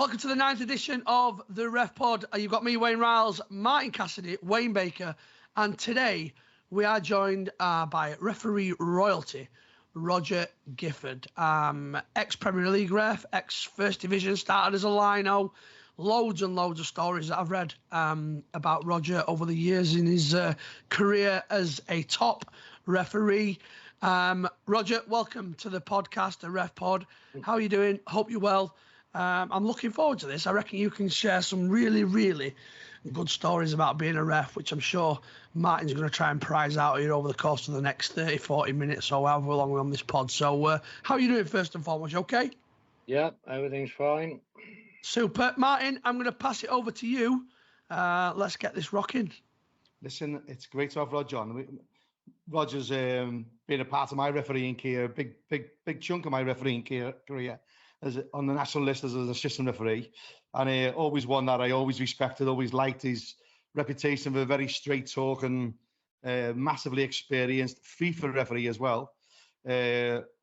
Welcome to the 9th edition of the Ref Pod. You've got me, Wayne Riles, Martin Cassidy, Wayne Baker, and today we are joined by referee royalty, Rodger Gifford, ex-Premier League ref, ex-First Division, started as a lino. Loads and loads of stories that I've read about Rodger over the years in his career as a top referee. Rodger, welcome to the podcast, the Ref Pod. How are you doing? Hope you're well. I'm looking forward to this. I reckon you can share some really, really good stories about being a ref, which I'm sure Martin's going to try and prize out of you over the course of the next 30, 40 minutes or however long we're on this pod. So how are you doing first and foremost? You okay? Yeah, everything's fine. Super. Martin, I'm going to pass it over to you. Let's get this rocking. Listen, it's great to have Rodger on. Rodger's been a part of my refereeing career, big chunk of my refereeing career as on the national list as an assistant referee. And always one that I always respected, always liked his reputation for a very straight talk and massively experienced FIFA referee as well.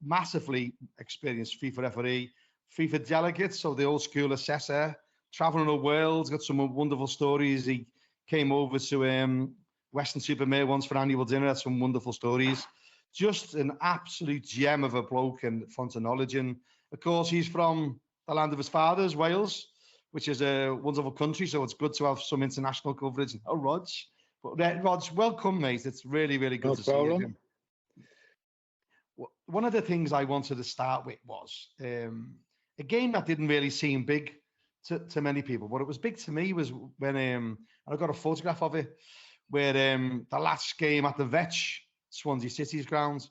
Massively experienced FIFA referee, FIFA delegate, so the old school assessor, traveling the world, got some wonderful stories. He came over to Weston-super-Mare once for annual dinner, had some wonderful stories. Just an absolute gem of a bloke and font of knowledge. And of course, he's from the land of his fathers, Wales, which is a wonderful country, so it's good to have some international coverage. Oh, Rog. But Rog, welcome, mate. It's really, really good to see you again. One of the things I wanted to start with was a game that didn't really seem big to many people. What it was big to me was when, and I got a photograph of it, where the last game at the Vetch, Swansea City's ground,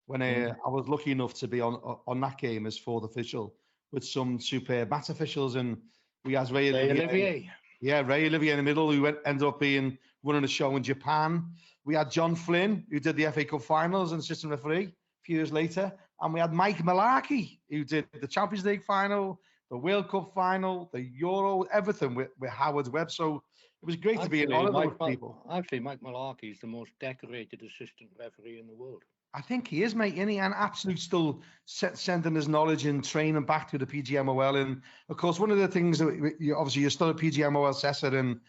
when I was lucky enough to be on that game as fourth official with some superb match officials, and we had Ray Olivier. Yeah, Ray Olivier in the middle, who ended up being running a show in Japan. We had John Flynn, who did the FA Cup finals and assistant referee a few years later, and we had Mike Malarkey, who did the Champions League final, the World Cup final, the Euro, everything with Howard Webb. So it was great to be in all of those people. Actually, Mike Malarkey is the most decorated assistant referee in the world. I think he is, mate, and he absolutely still sending his knowledge and training back to the PGMOL. And of course, one of the things that obviously you're still a PGMOL assessor, and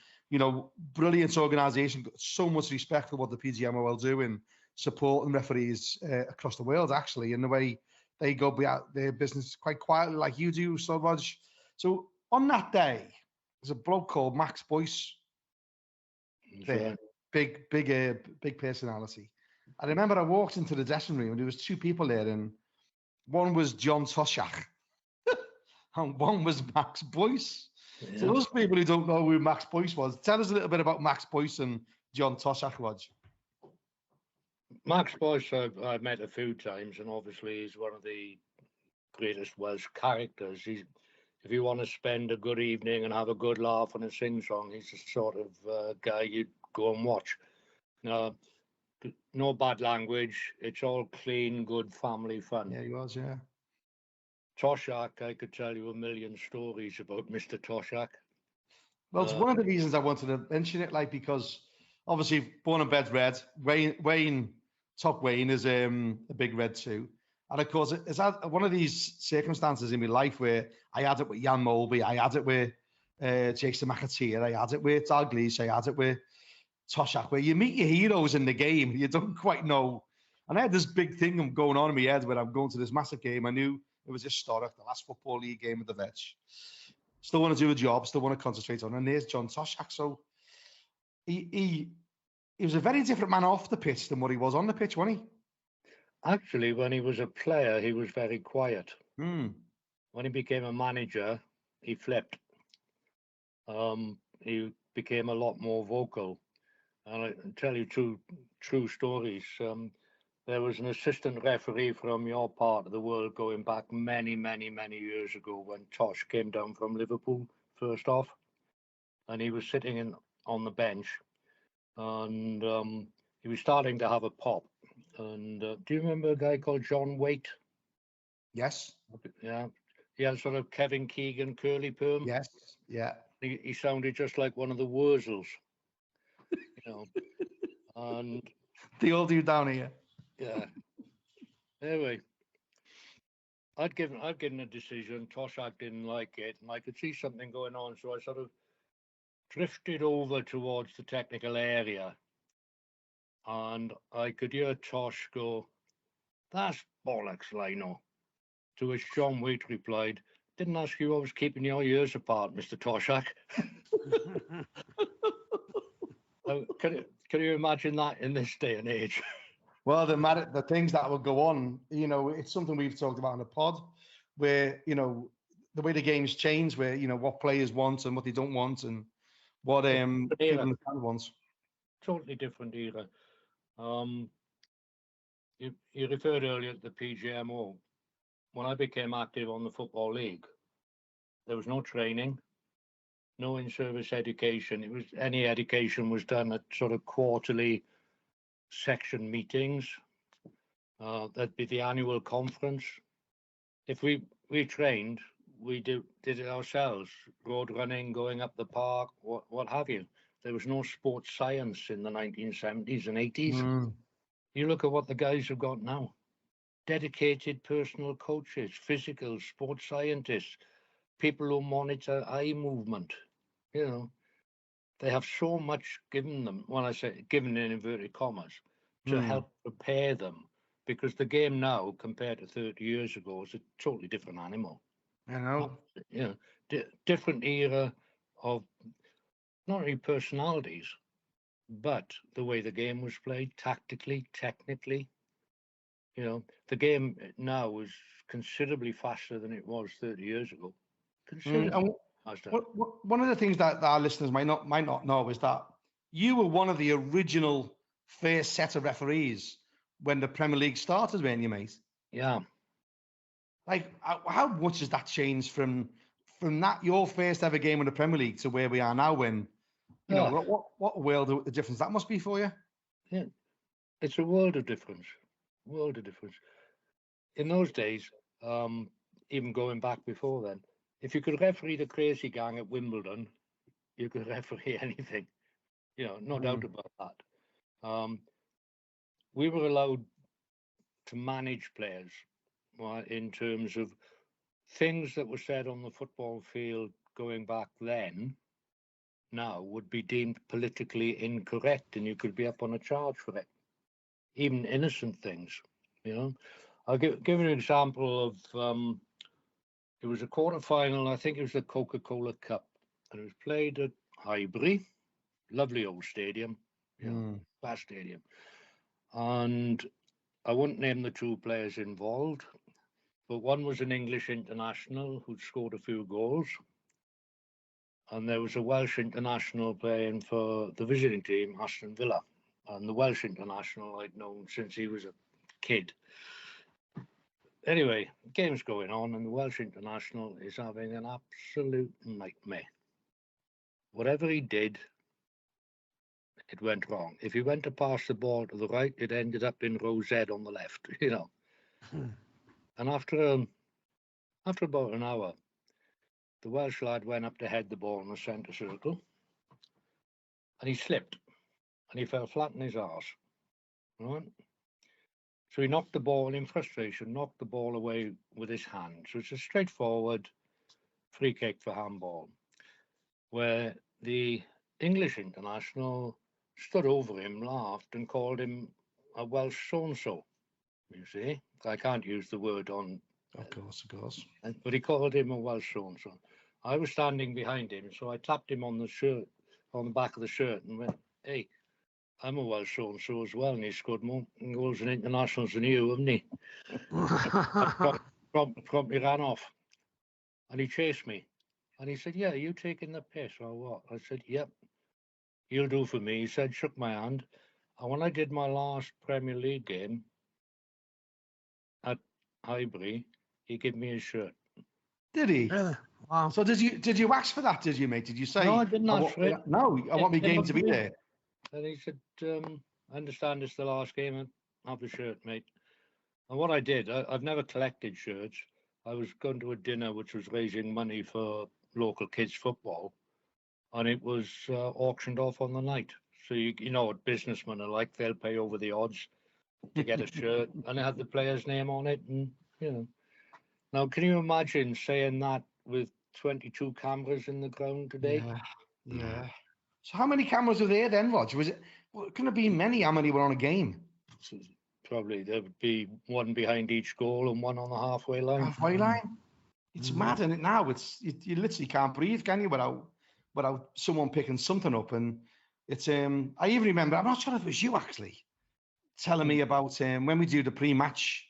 brilliant organisation. So much respect for what the PGMOL do in supporting referees across the world, actually, in the way they go about their business quite quietly, like you do, so Rog. So on that day, there's a bloke called Max Boyce. There, big personality. I remember I walked into the dressing room and there was two people there, and one was John Toshak and one was Max Boyce. Yeah. So those people who don't know who Max Boyce was, tell us a little bit about Max Boyce and John Toshak, Rog. Max Boyce I've met a few times, and obviously he's one of the greatest Welsh characters. If you want to spend a good evening and have a good laugh and a sing-song, he's the sort of guy you'd go and watch. No bad language. It's all clean, good family fun. Yeah, he was, yeah. Toshak, I could tell you a million stories about Mr. Toshak. Well, it's one of the reasons I wanted to mention it, because obviously born and bred red. Wayne, Top Wayne, is a big red too. And of course, it's one of these circumstances in my life where I had it with Jan Molby, I had it with Jason McAteer, I had it with Dalglish, I had it with Toshak, where you meet your heroes in the game, you don't quite know. And I had this big thing going on in my head when I'm going to this massive game. I knew it was historic, the last Football League game at the Vetch. Still want to do a job, still want to concentrate on it. And there's John Toshak. So he was a very different man off the pitch than what he was on the pitch, wasn't he? Actually, when he was a player, he was very quiet. When he became a manager, he flipped. He became a lot more vocal. And I can tell you two true stories. There was an assistant referee from your part of the world going back many, many, many years ago when Tosh came down from Liverpool first off. And he was sitting on the bench. And he was starting to have a pop. And do you remember a guy called John Waite? Yes. Yeah. He had sort of Kevin Keegan curly perm. Yes. Yeah. He sounded just like one of the Wurzels. And they all do down here. Yeah. Anyway, I'd given a decision. Toshak didn't like it, and I could see something going on, so I sort of drifted over towards the technical area, and I could hear Tosh go, "That's bollocks, Lino." To which John Waite replied, "Didn't ask you I was keeping your ears apart, Mr. Toshak." Can you imagine that in this day and age? Well, the things that will go on, it's something we've talked about in the pod, where the way the game's changed, where what players want and what they don't want, and what people in the fan wants. Totally different era. You referred earlier to the PGMO. When I became active on the Football League, there was no training, no in-service education. Any education was done at sort of quarterly section meetings. That'd be the annual conference. If we trained, we did it ourselves, road running, going up the park, what have you. There was no sports science in the 1970s and 80s. You look at what the guys have got now. Dedicated personal coaches, physical sports scientists, people who monitor eye movement. They have so much given them, when I say given in inverted commas, to help prepare them, because the game now compared to 30 years ago is a totally different animal. I know. Different era of not only personalities, but the way the game was played, tactically, technically. The game now is considerably faster than it was 30 years ago. Considerably faster. One of the things that our listeners might not know is that you were one of the original first set of referees when the Premier League started, weren't you, mate? Yeah. Like, how much has that changed from that your first ever game in the Premier League to where we are now? When what world of difference that must be for you? Yeah, it's a world of difference. World of difference. In those days, even going back before then, if you could referee the crazy gang at Wimbledon, you could referee anything. No doubt about that. We were allowed to manage players, right, in terms of things that were said on the football field going back then, now would be deemed politically incorrect, and you could be up on a charge for it. Even innocent things, I'll give an example of, it was a quarter-final, I think it was the Coca-Cola Cup, and it was played at Highbury, lovely old stadium, vast stadium. And I won't name the two players involved, but one was an English international who'd scored a few goals, and there was a Welsh international playing for the visiting team, Aston Villa. And the Welsh international I'd known since he was a kid. Anyway, game's going on, and the Welsh international is having an absolute nightmare. Whatever he did, it went wrong. If he went to pass the ball to the right, it ended up in row Z on the left, And after about an hour, the Welsh lad went up to head the ball in the centre circle, and he slipped, and he fell flat on his arse, right? So he knocked the ball in frustration, knocked the ball away with his hand. So it's a straightforward free kick for handball, where the English international stood over him, laughed, and called him a Welsh so-and-so. You see, I can't use the word on. Of course. But he called him a Welsh so-and-so. I was standing behind him, so I tapped him on the shirt, on the back of the shirt, and went, "Hey, I'm a Welsh so-and-so as well," and he scored more goals and internationals than you, haven't he? Promptly ran off, and he chased me, and he said, "Yeah, are you taking the piss or what?" I said, "Yep, you'll do for me." He said, shook my hand, and when I did my last Premier League game at Highbury, he gave me his shirt. Did he? Really? Wow. So did you ask for that? Did you, mate? Did you say? No, I didn't ask for it. No, I want my game to be there. And he said, "I understand it's the last game. Have the shirt, mate." And what I did, I've never collected shirts. I was going to a dinner which was raising money for local kids football, and it was auctioned off on the night. So you know what businessmen are like; they'll pay over the odds to get a shirt, and it had the player's name on it, and Now, can you imagine saying that with 22 cameras in the ground today? Yeah. So how many cameras were there then, Roger? Couldn't have been many how many were on a game? So probably there would be one behind each goal and one on the halfway line. Halfway line. It's mad, isn't it? Now you literally can't breathe, can you, without someone picking something up. And it's I even remember, I'm not sure if it was you actually telling me about when we do the pre-match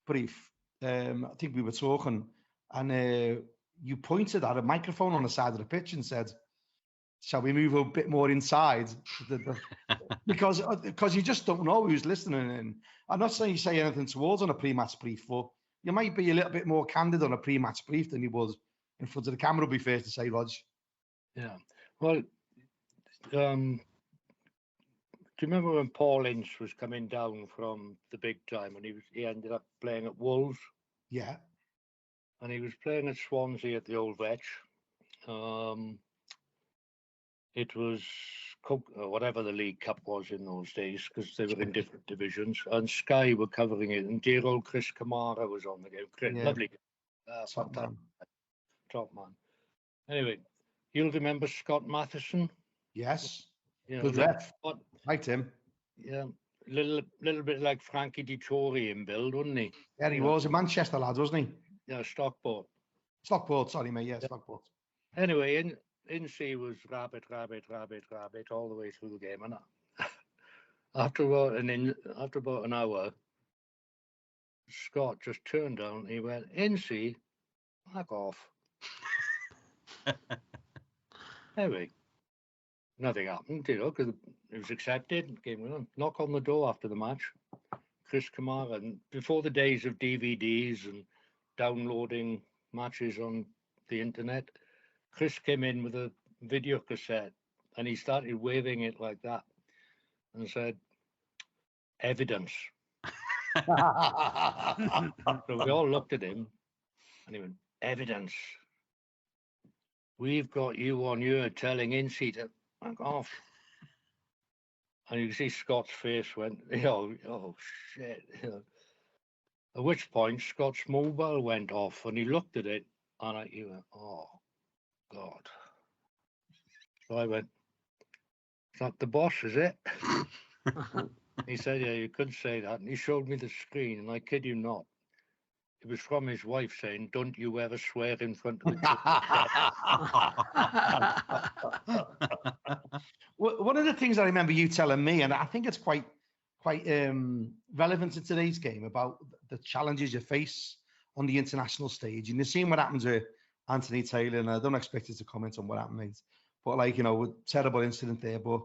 brief. I think we were talking, and you pointed at a microphone on the side of the pitch and said, "Shall we move a bit more inside?" because you just don't know who's listening. And I'm not saying you say anything towards on a pre-match brief, but you might be a little bit more candid on a pre-match brief than you would in front of the camera. Would be fair to say, Rog. Yeah. Well, do you remember when Paul Ince was coming down from the big time and he ended up playing at Wolves? Yeah. And he was playing at Swansea at the Old Vetch. It was whatever the League Cup was in those days, because they were in different divisions, and Sky were covering it, and dear old Chris Kamara was on the game. Yeah. Lovely. Top man. Anyway, you'll remember Scott Matheson? Yes. You know, good ref. Liked him. Yeah, little bit like Frankie Dettori in build, wasn't he? Yeah, he was a Manchester lad, wasn't he? Yeah, Stockport. Stockport, sorry, mate. Yeah, Stockport. Anyway, Ince was rabbit all the way through the game, and after about an hour, Scott just turned down. And he went, "Ince, back off." Anyway, nothing happened, because it was accepted. Game went on. Knock on the door after the match. Chris Kamara, and before the days of DVDs and downloading matches on the internet, Chris came in with a video cassette and he started waving it like that and said, "Evidence." So we all looked at him and he went, "Evidence. We've got you on here telling Ince to back off." And you can see Scott's face went, oh shit. At which point Scott's mobile went off and he looked at it and he went, "Oh God." So I went, "Is that the boss, is it?" He said, "Yeah, you could say that." And he showed me the screen, and I kid you not, it was from his wife saying, "Don't you ever swear in front of the One of the things I remember you telling me, and I think it's quite relevant to today's game, about the challenges you face on the international stage. And you've seen what happened to Anthony Taylor, and I don't expect you to comment on what happened, mate. But terrible incident there. But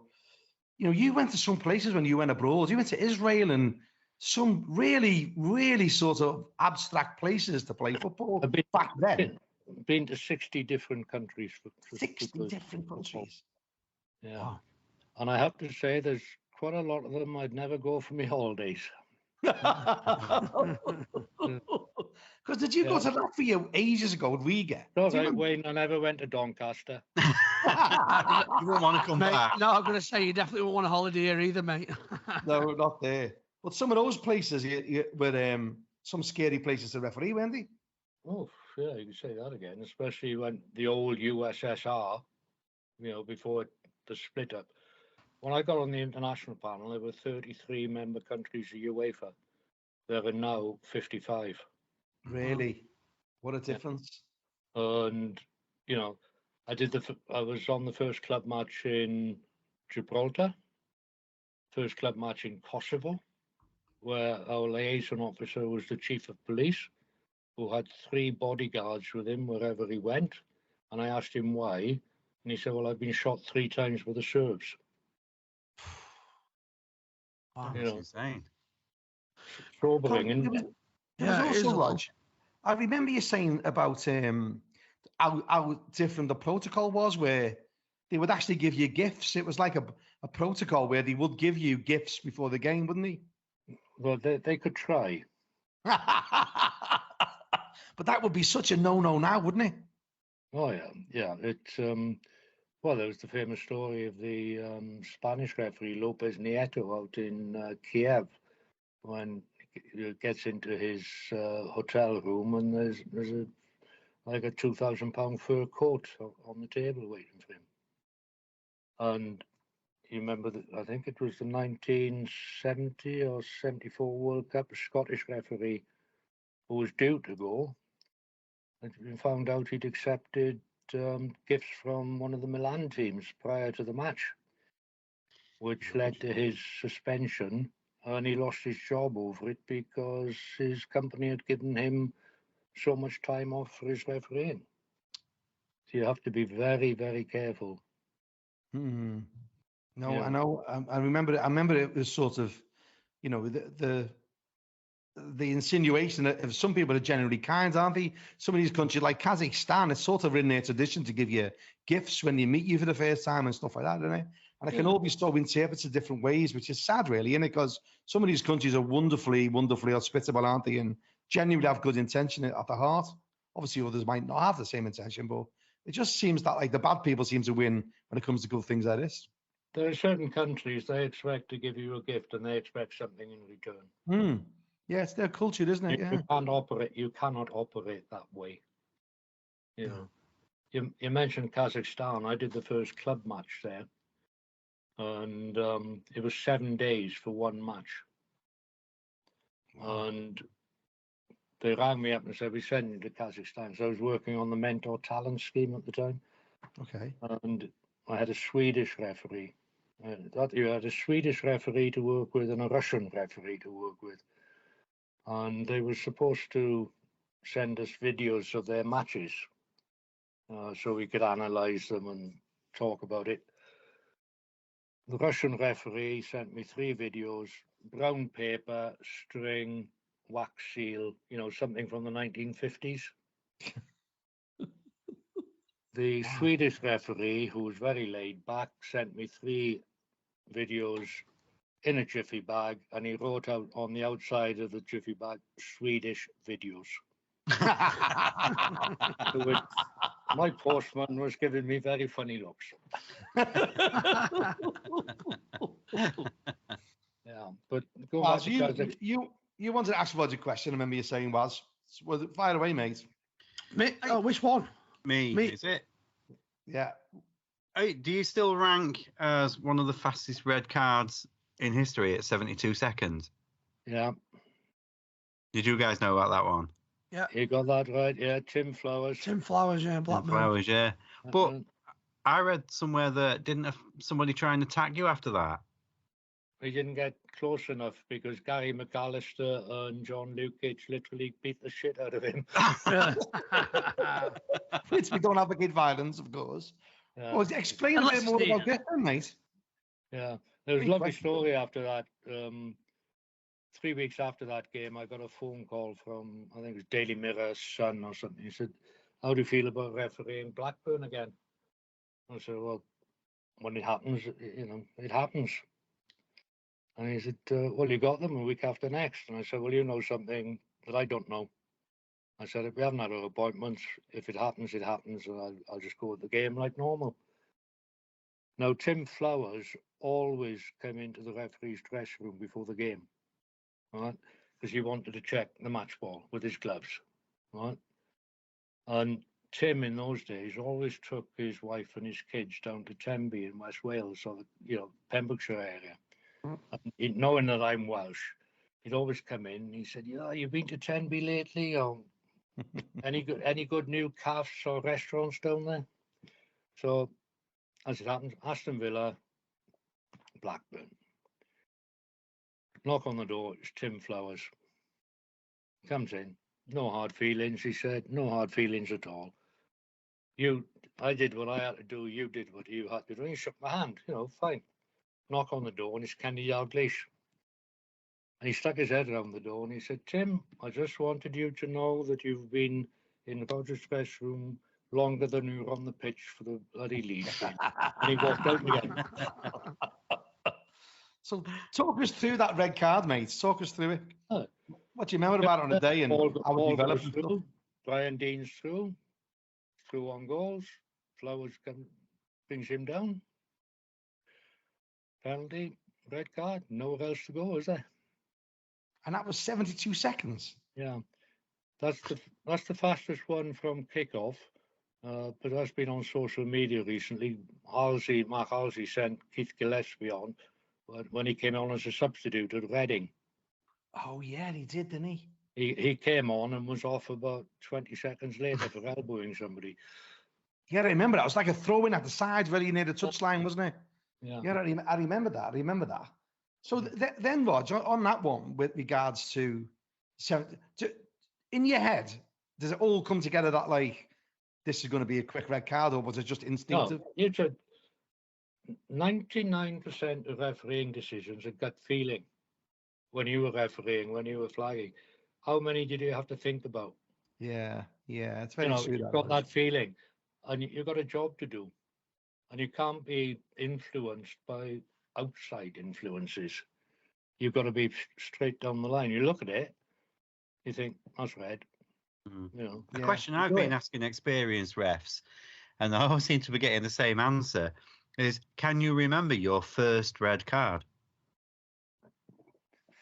you went to some places when you went abroad. You went to Israel and some really, really sort of abstract places to play football back then. Been to 60 different countries. 60 different countries. Yeah. Wow. And I have to say, there's quite a lot of them I'd never go for my holidays. Because did you go to Latvia ages ago with Riga? Right, Wayne, I never went to Doncaster. You won't want to come back. No, I'm going to say you definitely won't want a holiday here either, mate. No, not there. But some of those places were some scary places to referee, weren't they? Oh, yeah, you can say that again, especially when the old USSR, before the split up. When I got on the international panel, there were 33 member countries of UEFA. There are now 55. Really? What a difference. Yeah. And, I was on the first club match in Gibraltar, first club match in Kosovo, where our liaison officer was the chief of police, who had 3 bodyguards with him wherever he went. And I asked him why. And he said, "Well, I've been shot 3 times with the Serbs." Wow, that's insane. Sobering, isn't it? Yeah, also, Rog, I remember you saying about how different the protocol was, where they would actually give you gifts. It was like a protocol where they would give you gifts before the game, wouldn't they? Well, they could try. But that would be such a no-no now, wouldn't it? Oh, yeah. It's well, there was the famous story of the Spanish referee Lopez Nieto out in Kiev when he gets into his hotel room, and there's like a £2,000 fur coat on the table waiting for him. And you remember that, I think it was the 1970 or 74 World Cup, a Scottish referee who was due to go, and we found out he'd accepted gifts from one of the Milan teams prior to the match, which led to his suspension, and he lost his job over it because his company had given him so much time off for his refereeing. So you have to be very, very careful. No, Yeah. I know. I remember. I remember it was sort of, you know, the insinuation that if some people are generally kind, aren't they? Some of these countries, like Kazakhstan, it's sort of in their tradition to give you gifts when they meet you for the first time and stuff like that, don't they? And it can all be so interpreted different ways, which is sad, really, isn't it? Because some of these countries are wonderfully, wonderfully hospitable, aren't they? And genuinely have good intention at the heart. Obviously, others might not have the same intention, but it just seems that like the bad people seem to win when it comes to good things like this. There are certain countries, they expect to give you a gift and they expect something in return. Yeah, it's their culture, isn't it? Yeah. You cannot operate that way. You know, you mentioned Kazakhstan. I did the first club match there, and it was 7 days for one match. Wow. And they rang me up and said, we send you to Kazakhstan. So I was working on the mentor talent scheme at the time. Okay. And I had a Swedish referee. You had a Swedish referee to work with and a Russian referee to work with. And they were supposed to send us videos of their matches so we could analyze them and talk about it. The Russian referee sent me 3 videos, brown paper, string, wax seal, you know, something from the 1950s. The Swedish referee, who was very laid back, sent me 3 videos in a jiffy bag, and he wrote out on the outside of the jiffy bag, Swedish videos. My postman was giving me very funny looks. Yeah, but go back to you wanted to ask Rodger a question. I remember you saying, was fire away, mate. Me? Oh, which one? Me, is it? Yeah. Hey, do you still rank as one of the fastest red cards in history at 72 seconds? Yeah. Did you guys know about that one? Yeah. You got that right. Yeah, Tim Flowers. Tim Flowers, yeah, Blackburn. Tim Flowers, yeah. But I read somewhere that didn't somebody try and attack you after that? We didn't get close enough because Gary McAllister and John Lukic literally beat the shit out of him. Which we don't advocate violence, of course. Yeah. Well, explain a bit more about Gifford, mate. Yeah, there was a lovely story after that. 3 weeks after that game, I got a phone call from, I think it was Daily Mirror's son or something. He said, how do you feel about refereeing Blackburn again? I said, well, when it happens, you know, it happens. And he said, well, you got them a week after next. And I said, well, you know something that I don't know. I said, if we haven't had our appointments, if it happens, it happens. And I'll just go with the game like normal. Now, Tim Flowers always came into the referee's dressing room before the game, right? Because he wanted to check the match ball with his gloves, right? And Tim, in those days, always took his wife and his kids down to Tenby in West Wales, or Pembrokeshire area. And knowing that I'm Welsh, he'd always come in and he said, yeah, you've been to Tenby lately? Or any good new cafes or restaurants down there? So, as it happens, Aston Villa, Blackburn. Knock on the door, it's Tim Flowers. Comes in, no hard feelings, he said, no hard feelings at all. I did what I had to do, you did what you had to do. He shook my hand, fine. Knock on the door and it's Kenny Dalglish. And he stuck his head around the door and he said, Tim, I just wanted you to know that you've been in the Rodger's dressing room longer than you were on the pitch for the bloody Leeds game. And he walked out again. So talk us through that red card, mate. Talk us through it. What do you remember about it on the day and how it developed? Brian Dean's through on goals. Flowers brings him down. Penalty, red card, nowhere else to go, is there? and that was 72 seconds. Yeah, that's the fastest one from kickoff. But that's been on social media recently. Mark Halsey sent Keith Gillespie on when he came on as a substitute at Reading. Oh yeah, he did, didn't he? He came on and was off about 20 seconds later for elbowing somebody. Yeah, I remember that. It was like a throw-in at the side, very near the touchline, wasn't it? Yeah. Yeah, I remember that. So then, Roger, on that one, with regards to, in your head, does it all come together that like this is going to be a quick red card, or was it just instinctive? No, you said 99% of refereeing decisions are gut feeling. When you were refereeing, when you were flagging, how many did you have to think about? Yeah, it's very true. You've got that feeling, and you've got a job to do, and you can't be influenced by outside influences. You've got to be straight down the line. You look at it, you think that's red. A question I've been asking experienced refs, and I always seem to be getting the same answer, is can you remember your first red card?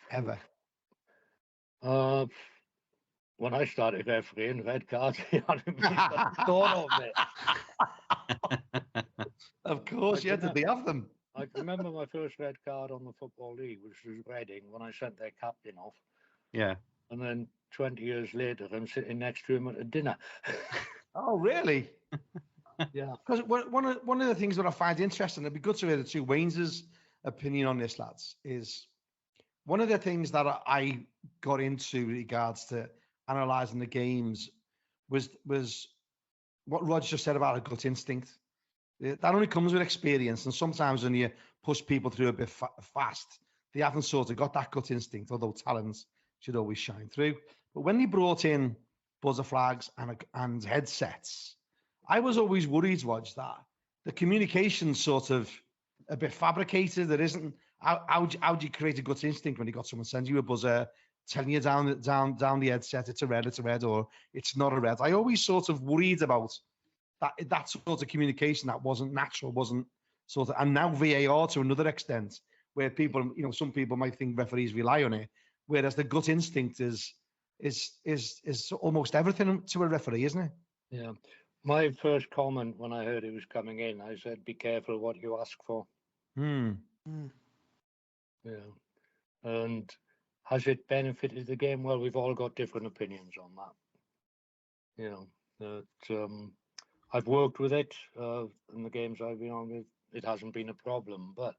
Ever? When I started refereeing, red cards, I hadn't even thought of it. Of course, you had to be of them. I remember my first red card on the Football League, which was Reading, when I sent their captain off. Yeah. And then 20 years later, I'm sitting next to him at a dinner. Oh, really? Yeah. Because one of the things that I find interesting, it'd be good to hear the two Waynes' opinion on this, lads, is one of the things that I got into in regards to analysing the games was what Rodger just said about a gut instinct. That only comes with experience, and sometimes when you push people through a bit fast, they haven't sort of got that gut instinct, although talents should always shine through. But when they brought in buzzer flags and headsets, I was always worried, Rodger, that the communication's sort of a bit fabricated. There isn't. How do you create a gut instinct when you got someone sending you a buzzer, telling you down the headset, it's a red, or it's not a red? I always sort of worried about that sort of communication that wasn't natural, wasn't sort of, and now VAR to another extent, where people, some people might think referees rely on it, whereas the gut instinct is almost everything to a referee, isn't it? Yeah. My first comment when I heard it was coming in, I said, "Be careful what you ask for." Yeah. And has it benefited the game? Well, we've all got different opinions on that. I've worked with it in the games I've been on with. It hasn't been a problem, but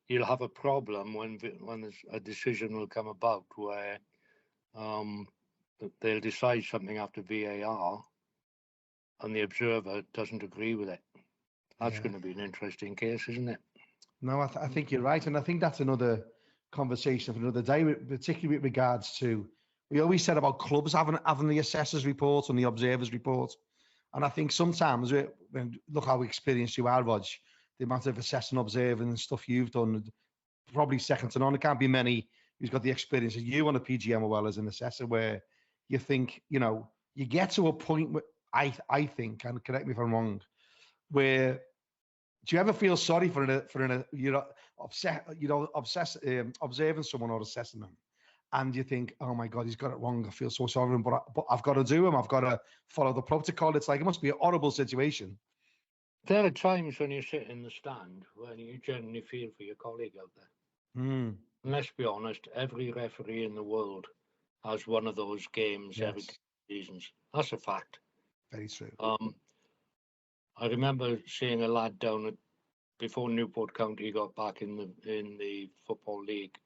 you'll have a problem when there's a decision will come about where they'll decide something after VAR and the observer doesn't agree with it. That's going to be an interesting case, isn't it? No, I think you're right. And I think that's another conversation for another day, particularly with regards to, we always said about clubs having the assessors report and the observers report. And I think sometimes, look how experienced you are, Rog, the amount of assessing, observing and stuff you've done, probably second to none. There can't be many who's got the experience of you on a PGM or well as an assessor, where you think, you get to a point where I think, and correct me if I'm wrong, where do you ever feel sorry for observing someone or assessing them, and you think, oh my God, he's got it wrong. I feel so sorry for him, but I've got to do him. I've got to follow the protocol. It's like, it must be a horrible situation. There are times when you sit in the stand when you genuinely feel for your colleague out there. And let's be honest, every referee in the world has one of those games every 2 seasons. That's a fact. Very true. I remember seeing a lad down before Newport County got back in the Football League.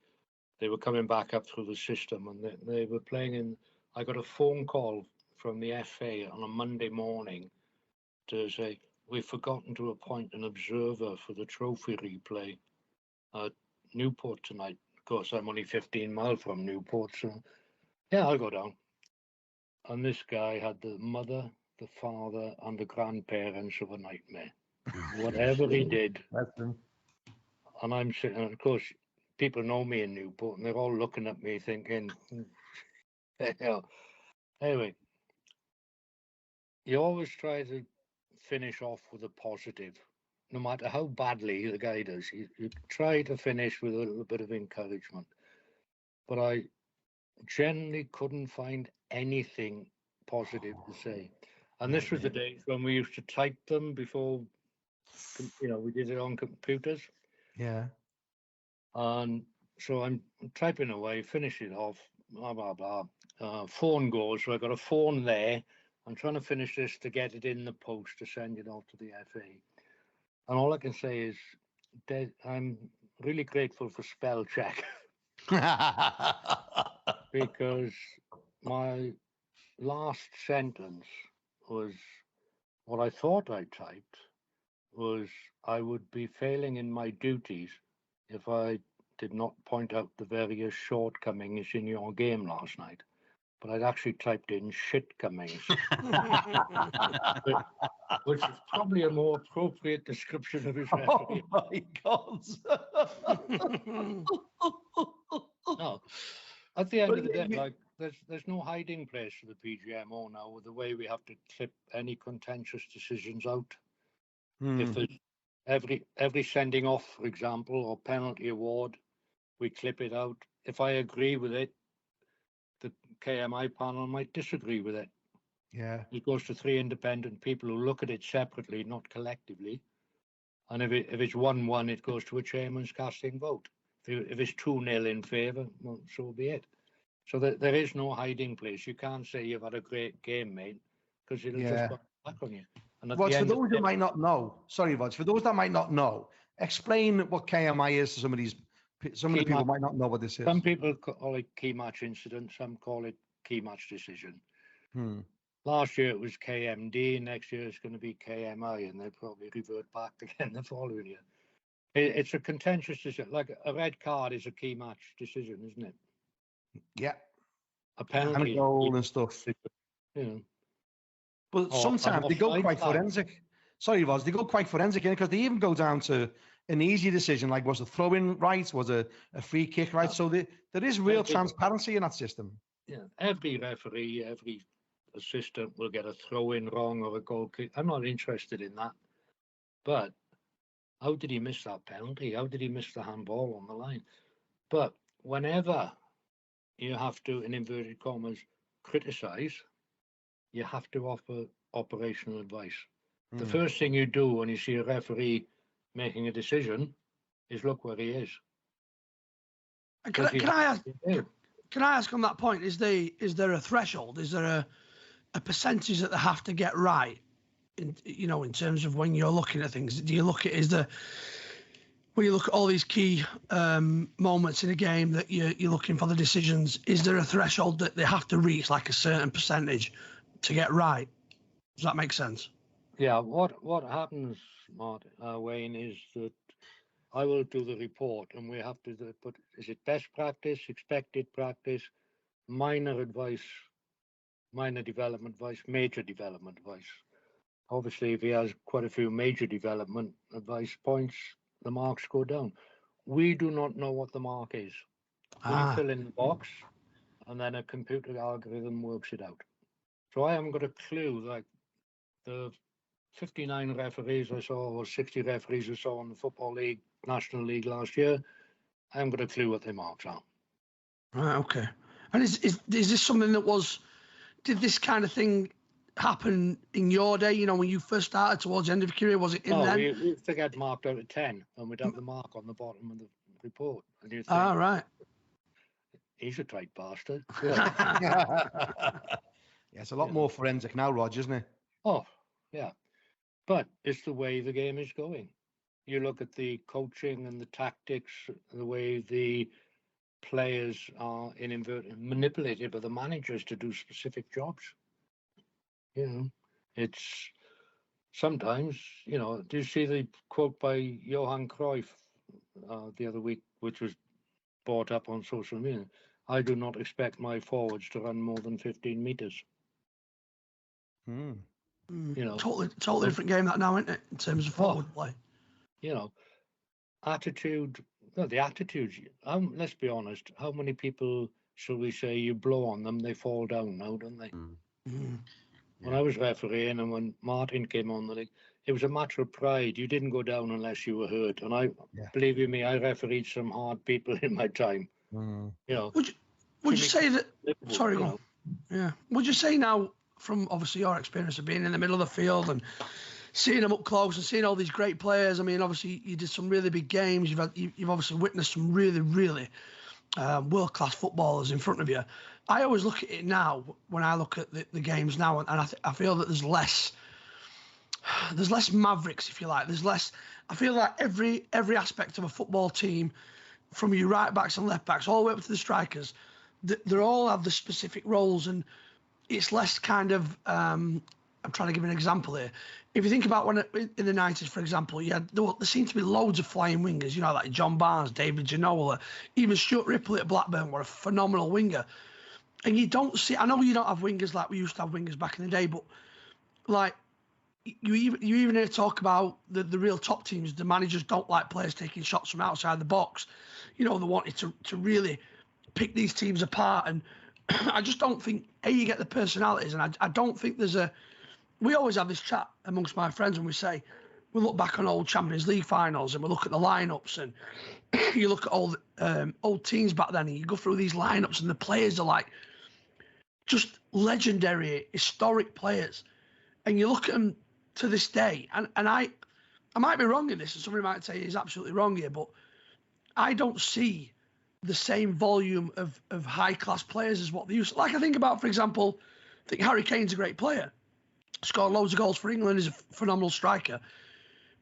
They were coming back up through the system, and they were playing in. I got a phone call from the FA on a Monday morning to say, "We've forgotten to appoint an observer for the trophy replay at Newport tonight." Of course, I'm only 15 miles from Newport, so yeah, I'll go down. And this guy had the mother, the father, and the grandparents of a nightmare. Whatever he did. And I'm sitting, and of course, people know me in Newport, and they're all looking at me thinking, Anyway, you always try to finish off with a positive. No matter how badly the guy does, you try to finish with a little bit of encouragement. But generally couldn't find anything positive to say. And this was the days when we used to type them before, we did it on computers. Yeah. And so I'm typing away, finish it off, blah, blah, blah. Phone goes, so I got a phone there. I'm trying to finish this to get it in the post to send it off to the FA. And all I can say is I'm really grateful for spell check because my last sentence was what I thought I typed was I would be failing in my duties if I did not point out the various shortcomings in your game last night. But I'd actually typed in shitcomings, which is probably a more appropriate description of his referee. Oh my God. No, at the end of the day, like there's no hiding place for the PGMO now with the way we have to clip any contentious decisions out. If there's every sending off, for example, or penalty award, we clip it out. If I agree with it, the KMI panel might disagree with it. Yeah. It goes to 3 independent people who look at it separately, not collectively. And if it's 1-1, it goes to a chairman's casting vote. If it's 2-0 in favour, well, so be it. So there is no hiding place. You can't say you've had a great game, mate, because it'll just go back on you. And Rog, for those that might not know, sorry, Rog, for those that might not know, explain what KMI is to some of the people might not know what this is. Some people call it key match incident, some call it key match decision. Last year it was KMD, next year it's going to be KMI, and they'll probably revert back again the following year. It's a contentious decision. Like a red card is a key match decision, isn't it? Yeah. A penalty. And a goal and stuff. But sometimes they go quite forensic. Sorry, Roz, they go quite forensic, because they even go down to an easy decision, like was a throw-in right, was a free kick right? So there is real transparency in that system. Yeah, every referee, every assistant will get a throw-in wrong or a goal kick. I'm not interested in that. But how did he miss that penalty? How did he miss the handball on the line? But whenever you have to, in inverted commas, criticise, you have to offer operational advice. The first thing you do when you see a referee making a decision is look where he is. Can I ask on that point, is there a threshold? Is there a percentage that they have to get right? In terms of when you're looking at things, do you look at when you look at all these key moments in a game that you're looking for the decisions, is there a threshold that they have to reach, like a certain percentage to get right? Does that make sense? Yeah, what happens, Wayne, is that I will do the report and we have to put, is it best practice, expected practice, minor advice, minor development advice, major development advice. Obviously, if he has quite a few major development advice points, the marks go down. We do not know what the mark is. We fill in the box and then a computer algorithm works it out. So I haven't got a clue, like the 59 referees I saw, or 60 referees I saw in the Football League, National League last year, I haven't got a clue what their marks are. Right, okay. And is this something did this kind of thing happen in your day, when you first started towards the end of your career? Was it in then? We used to get marked out of 10, and we'd have the mark on the bottom of the report. And you'd think, right. He's a tight bastard. Yeah, it's a lot more forensic now, Rodger, isn't it? Oh, yeah. But it's the way the game is going. You look at the coaching and the tactics, the way the players are manipulated by the managers to do specific jobs. It's sometimes, do you see the quote by Johan Cruyff the other week, which was brought up on social media? I do not expect my forwards to run more than 15 meters. Totally different game that now, isn't it, in terms of forward play? Attitude. No, the attitudes. Let's be honest. How many people, shall we say, you blow on them, they fall down now, don't they? When I was refereeing and when Martin came on the league, it was a matter of pride. You didn't go down unless you were hurt. And believe you me, I refereed some hard people in my time. Would you say that? Liverpool, Sorry, you go know. on. Yeah. Would you say now, from obviously your experience of being in the middle of the field and seeing them up close and seeing all these great players? I mean, obviously you did some really big games. You've obviously witnessed some really, really world-class footballers in front of you. I always look at it now when I look at the games now, and I feel that there's less mavericks, if you like. There's less. I feel like every aspect of a football team, from your right backs and left backs all the way up to the strikers, they all have the specific roles, and it's less kind of. I'm trying to give an example here. If you think about when in the 90s, for example, there seemed to be loads of flying wingers, like John Barnes, David Ginola, even Stuart Ripley at Blackburn were a phenomenal winger. And you don't see, I know you don't have wingers like we used to have wingers back in the day, but like you even hear talk about the real top teams, the managers don't like players taking shots from outside the box. They wanted to really pick these teams apart. And I just don't think, you get the personalities, and I don't think we always have this chat amongst my friends when we look back on old Champions League finals and we look at the lineups, and you look at old teams back then, and you go through these lineups, and the players are like just legendary, historic players. And you look at them to this day, and I might be wrong in this, and somebody might say he's absolutely wrong here, but I don't see the same volume of high-class players as what they used to. Like I think about, for example, I think Harry Kane's a great player. Scored loads of goals for England, is a phenomenal striker.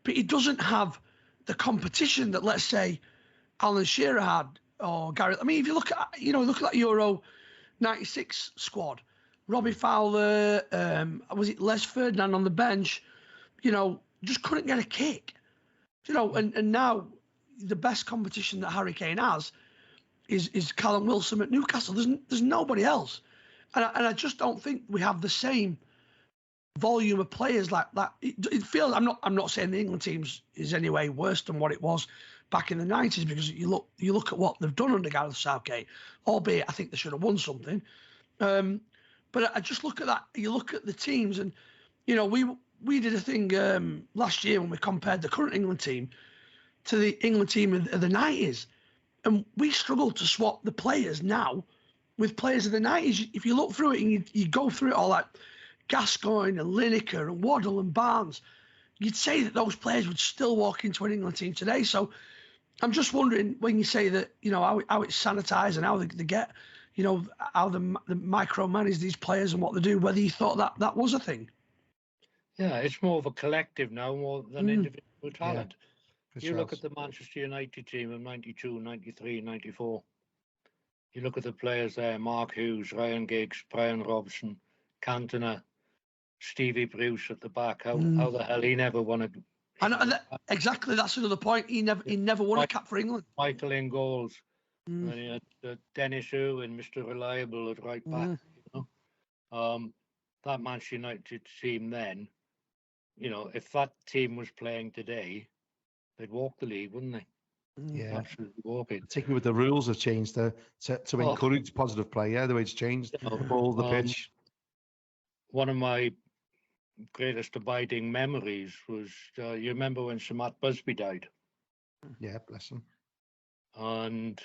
But he doesn't have the competition that, let's say, Alan Shearer had, or Gary. I mean, if you look at that Euro 96 squad, Robbie Fowler, was it Les Ferdinand on the bench, just couldn't get a kick. And now the best competition that Harry Kane has is Callum Wilson at Newcastle. There's nobody else. And I just don't think we have the same volume of players like that. It feels, I'm not saying the England teams is any way worse than what it was back in the 90s, because you look at what they've done under Gareth Southgate, albeit I think they should have won something. But I just look at that. You look at the teams, and we did a thing last year when we compared the current England team to the England team of the 90s, and we struggled to swap the players now with players of the 90s. If you look through it and you go through it all, like Gascoigne and Lineker and Waddle and Barnes, you'd say that those players would still walk into an England team today. So I'm just wondering, when you say that, how it's sanitised and how they get, how the micromanage these players and what they do, whether you thought that was a thing. Yeah, it's more of a collective now, more than individual talent. Yeah, look at the Manchester United team of 92, 93, 94. You look at the players there: Mark Hughes, Ryan Giggs, Brian Robson, Cantona, Stevie Bruce at the back. How the hell he never won a... Exactly, that's another point. He never won a cap for England. Michael in goals. And he had Dennis Irwin, Mr. Reliable at right back. That Manchester United team then, if that team was playing today, they'd walk the league, wouldn't they? Yeah, absolutely walk it. Particularly with the rules have changed to encourage positive play. Yeah, the way it's changed, the ball, the pitch. One of my greatest abiding memories was, you remember when Sir Matt Busby died? Yeah, bless him. And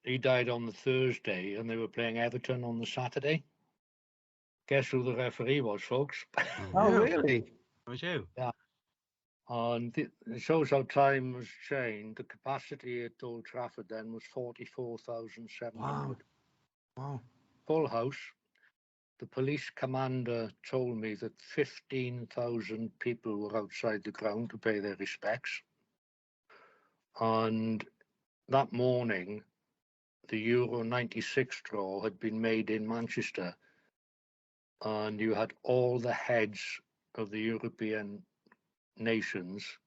he died on the Thursday, and they were playing Everton on the Saturday. Guess who the referee was, folks? Oh, really? It was you. Yeah. And it shows how time has changed. The capacity at Old Trafford then was 44,700. Wow. Full house. The police commander told me that 15,000 people were outside the ground to pay their respects. And that morning, the Euro 96 draw had been made in Manchester, and you had all the heads of the European nations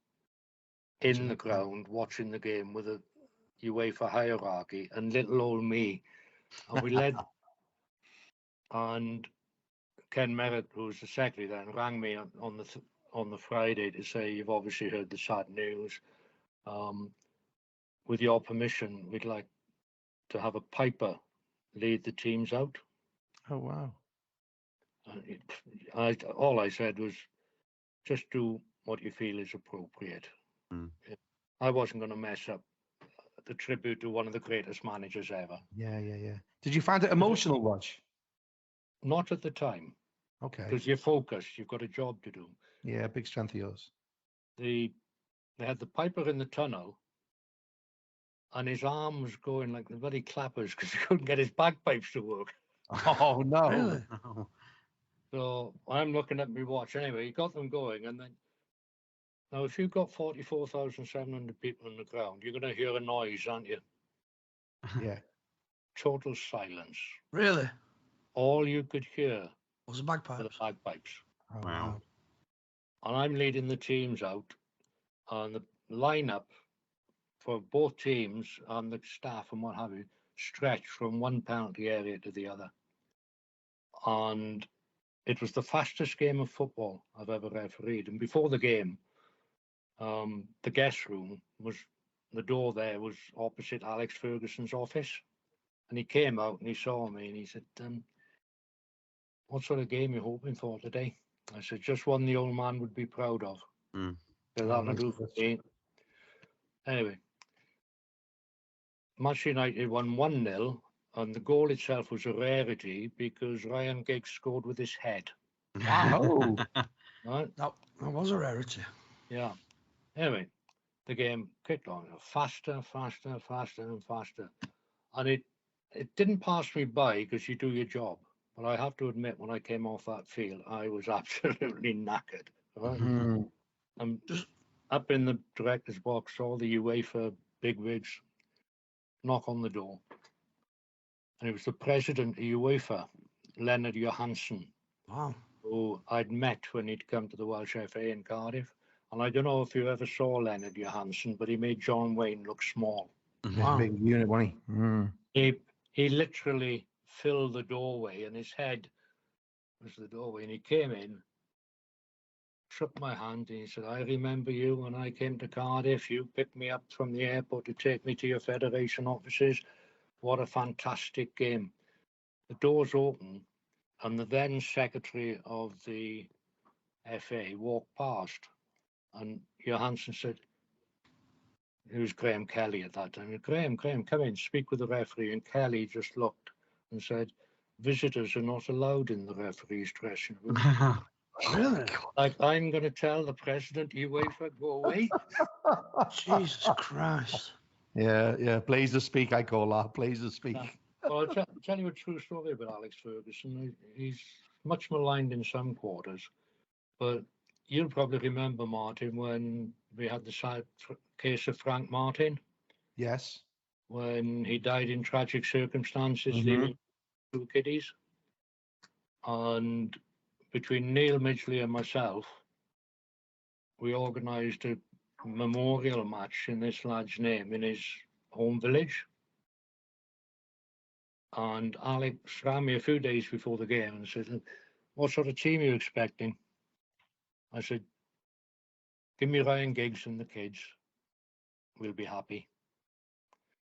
in the ground watching the game with a UEFA hierarchy, and little old me. And we led, and Ken Merritt, who was the secretary then, rang me on the Friday to say, "You've obviously heard the sad news. With your permission, we'd like to have a piper lead the teams out." Oh, wow. All I said was, just do what you feel is appropriate. I wasn't going to mess up the tribute to one of the greatest managers ever. Yeah. Did you find it emotional, Rog? Not at the time, Okay. because you're focused. You've got a job to do. Yeah, big strength of yours. They had the piper in the tunnel, and his arm was going like the bloody clappers because he couldn't get his bagpipes to work. Oh, no. Really? So I'm looking at my watch. Anyway, he got them going, and then now if you've got 44,700 people on the ground, you're going to hear a noise, aren't you? Yeah. Total silence. Really? All you could hear Was the were bagpipes? the bagpipes. Oh, Wow. And I'm leading the teams out, and the lineup for both teams and the staff and what have you stretched from one penalty area to the other. And it was the fastest game of football I've ever refereed. And before the game, the guest room was, the door there was opposite Alex Ferguson's office. And he came out and he saw me and he said, what sort of game are you hoping for today? I said, just one the old man would be proud of. Mm. So that'll do for me. Anyway, Manchester United won 1-0, and the goal itself was a rarity because Ryan Giggs scored with his head. Wow. Right? That was a rarity. Yeah. Anyway, the game kicked on faster, and faster. And it didn't pass me by because you do your job. But I have to admit, when I came off that field, I was absolutely knackered. Right? Mm-hmm. I'm just up in the director's box, all the UEFA bigwigs knock on the door. And it was the president of UEFA, Leonard Johansson, Wow. who I'd met when he'd come to the Welsh FA in Cardiff. And I don't know if you ever saw Leonard Johansson, but he made John Wayne look small. Wow. Big unit, wasn't he? Mm. He literally filled the doorway, and his head was the doorway. And he came in, shook my hand, and he said, I remember you when I came to Cardiff. You picked me up from the airport to take me to your federation offices. What a fantastic game. The doors open, and the then secretary of the FA walked past, and Johansson said, it was Graham Kelly at that time. Graham, come in, speak with the referee. And Kelly just looked and said, visitors are not allowed in the referee's dressing room. Really? Like, I'm going to tell the president, UEFA, go away. Jesus Christ. Yeah. Blaze to speak, I call that. Blaze to speak. Well, I'll tell you a true story about Alex Ferguson. He's much maligned in some quarters, but you'll probably remember, Martin, when we had the sad case of Frank Martin. Yes. When he died in tragic circumstances, leaving 2 kiddies. And between Neil Midgley and myself, we organised a memorial match in this lad's name in his home village. And Alex rang me a few days before the game and said, what sort of team are you expecting? I said, give me Ryan Giggs and the kids. We'll be happy.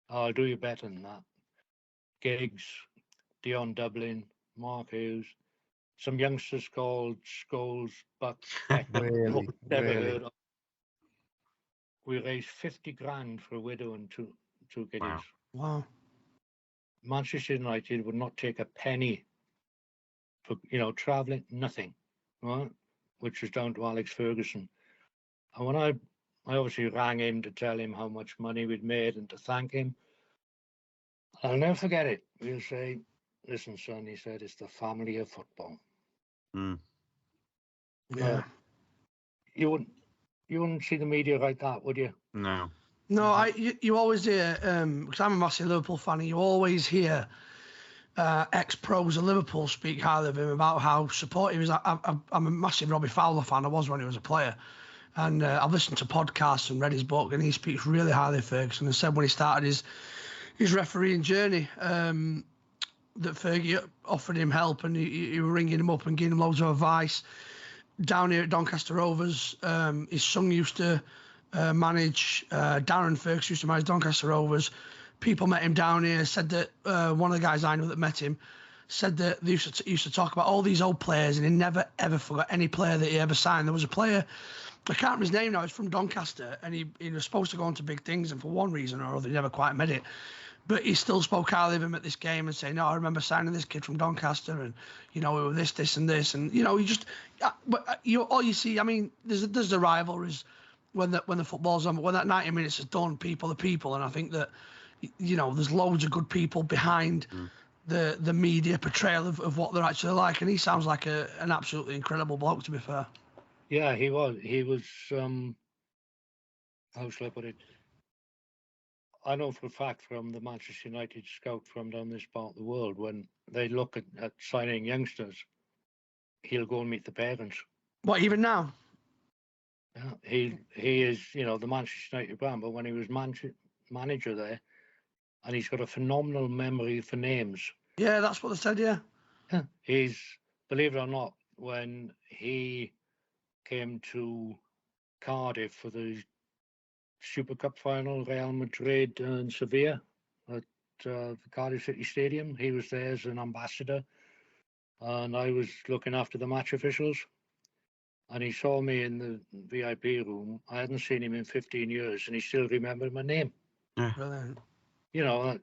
I'll do you better than that. Giggs, Dion Dublin, Mark Hughes, some youngsters called Scholes, but Really? never heard of. We raised 50 grand for a widow and two kiddies. Wow. Manchester United would not take a penny for, travelling, nothing, right? Which was down to Alex Ferguson. And when I obviously rang him to tell him how much money we'd made and to thank him, I'll never forget it. We'll say, listen, son, he said, it's the family of football. Mm. Yeah. You wouldn't see the media like that, would you? No. No, you always hear, because I'm a massive Liverpool fan, and you always hear ex-pros of Liverpool speak highly of him about how supportive he is. I'm a massive Robbie Fowler fan. I was when he was a player. And I've listened to podcasts and read his book, and he speaks really highly of Ferguson and said when he started his refereeing journey that Fergie offered him help, and he were ringing him up and giving him loads of advice. Down here at Doncaster Rovers, his son used to manage, Darren Ferguson used to manage Doncaster Rovers. People met him down here, said that one of the guys I know that met him said that they used to talk about all these old players, and he never, ever forgot any player that he ever signed. There was a player I can't remember his name now. He's from Doncaster, and he was supposed to go on to big things, and for one reason or other, he never quite made it. But he still spoke highly of him at this game and saying, "No, I remember signing this kid from Doncaster, and we were this, and this, and you just." But all you see, I mean, there's the rivalries when the football's on, but when that 90 minutes is done, people are people, and I think that there's loads of good people behind the media portrayal of what they're actually like, and he sounds like an absolutely incredible bloke, to be fair. Yeah, he was. How shall I put it? I know for a fact from the Manchester United scout from down this part of the world, when they look at signing youngsters, he'll go and meet the parents. What, even now? Yeah, he is, the Manchester United brand, but when he was manager there, and he's got a phenomenal memory for names. Yeah, that's what they said, yeah. He's, believe it or not, when he came to Cardiff for the Super Cup final, Real Madrid and Sevilla at the Cardiff City Stadium. He was there as an ambassador, and I was looking after the match officials. And he saw me in the VIP room. I hadn't seen him in 15 years, and he still remembered my name. Brilliant. It's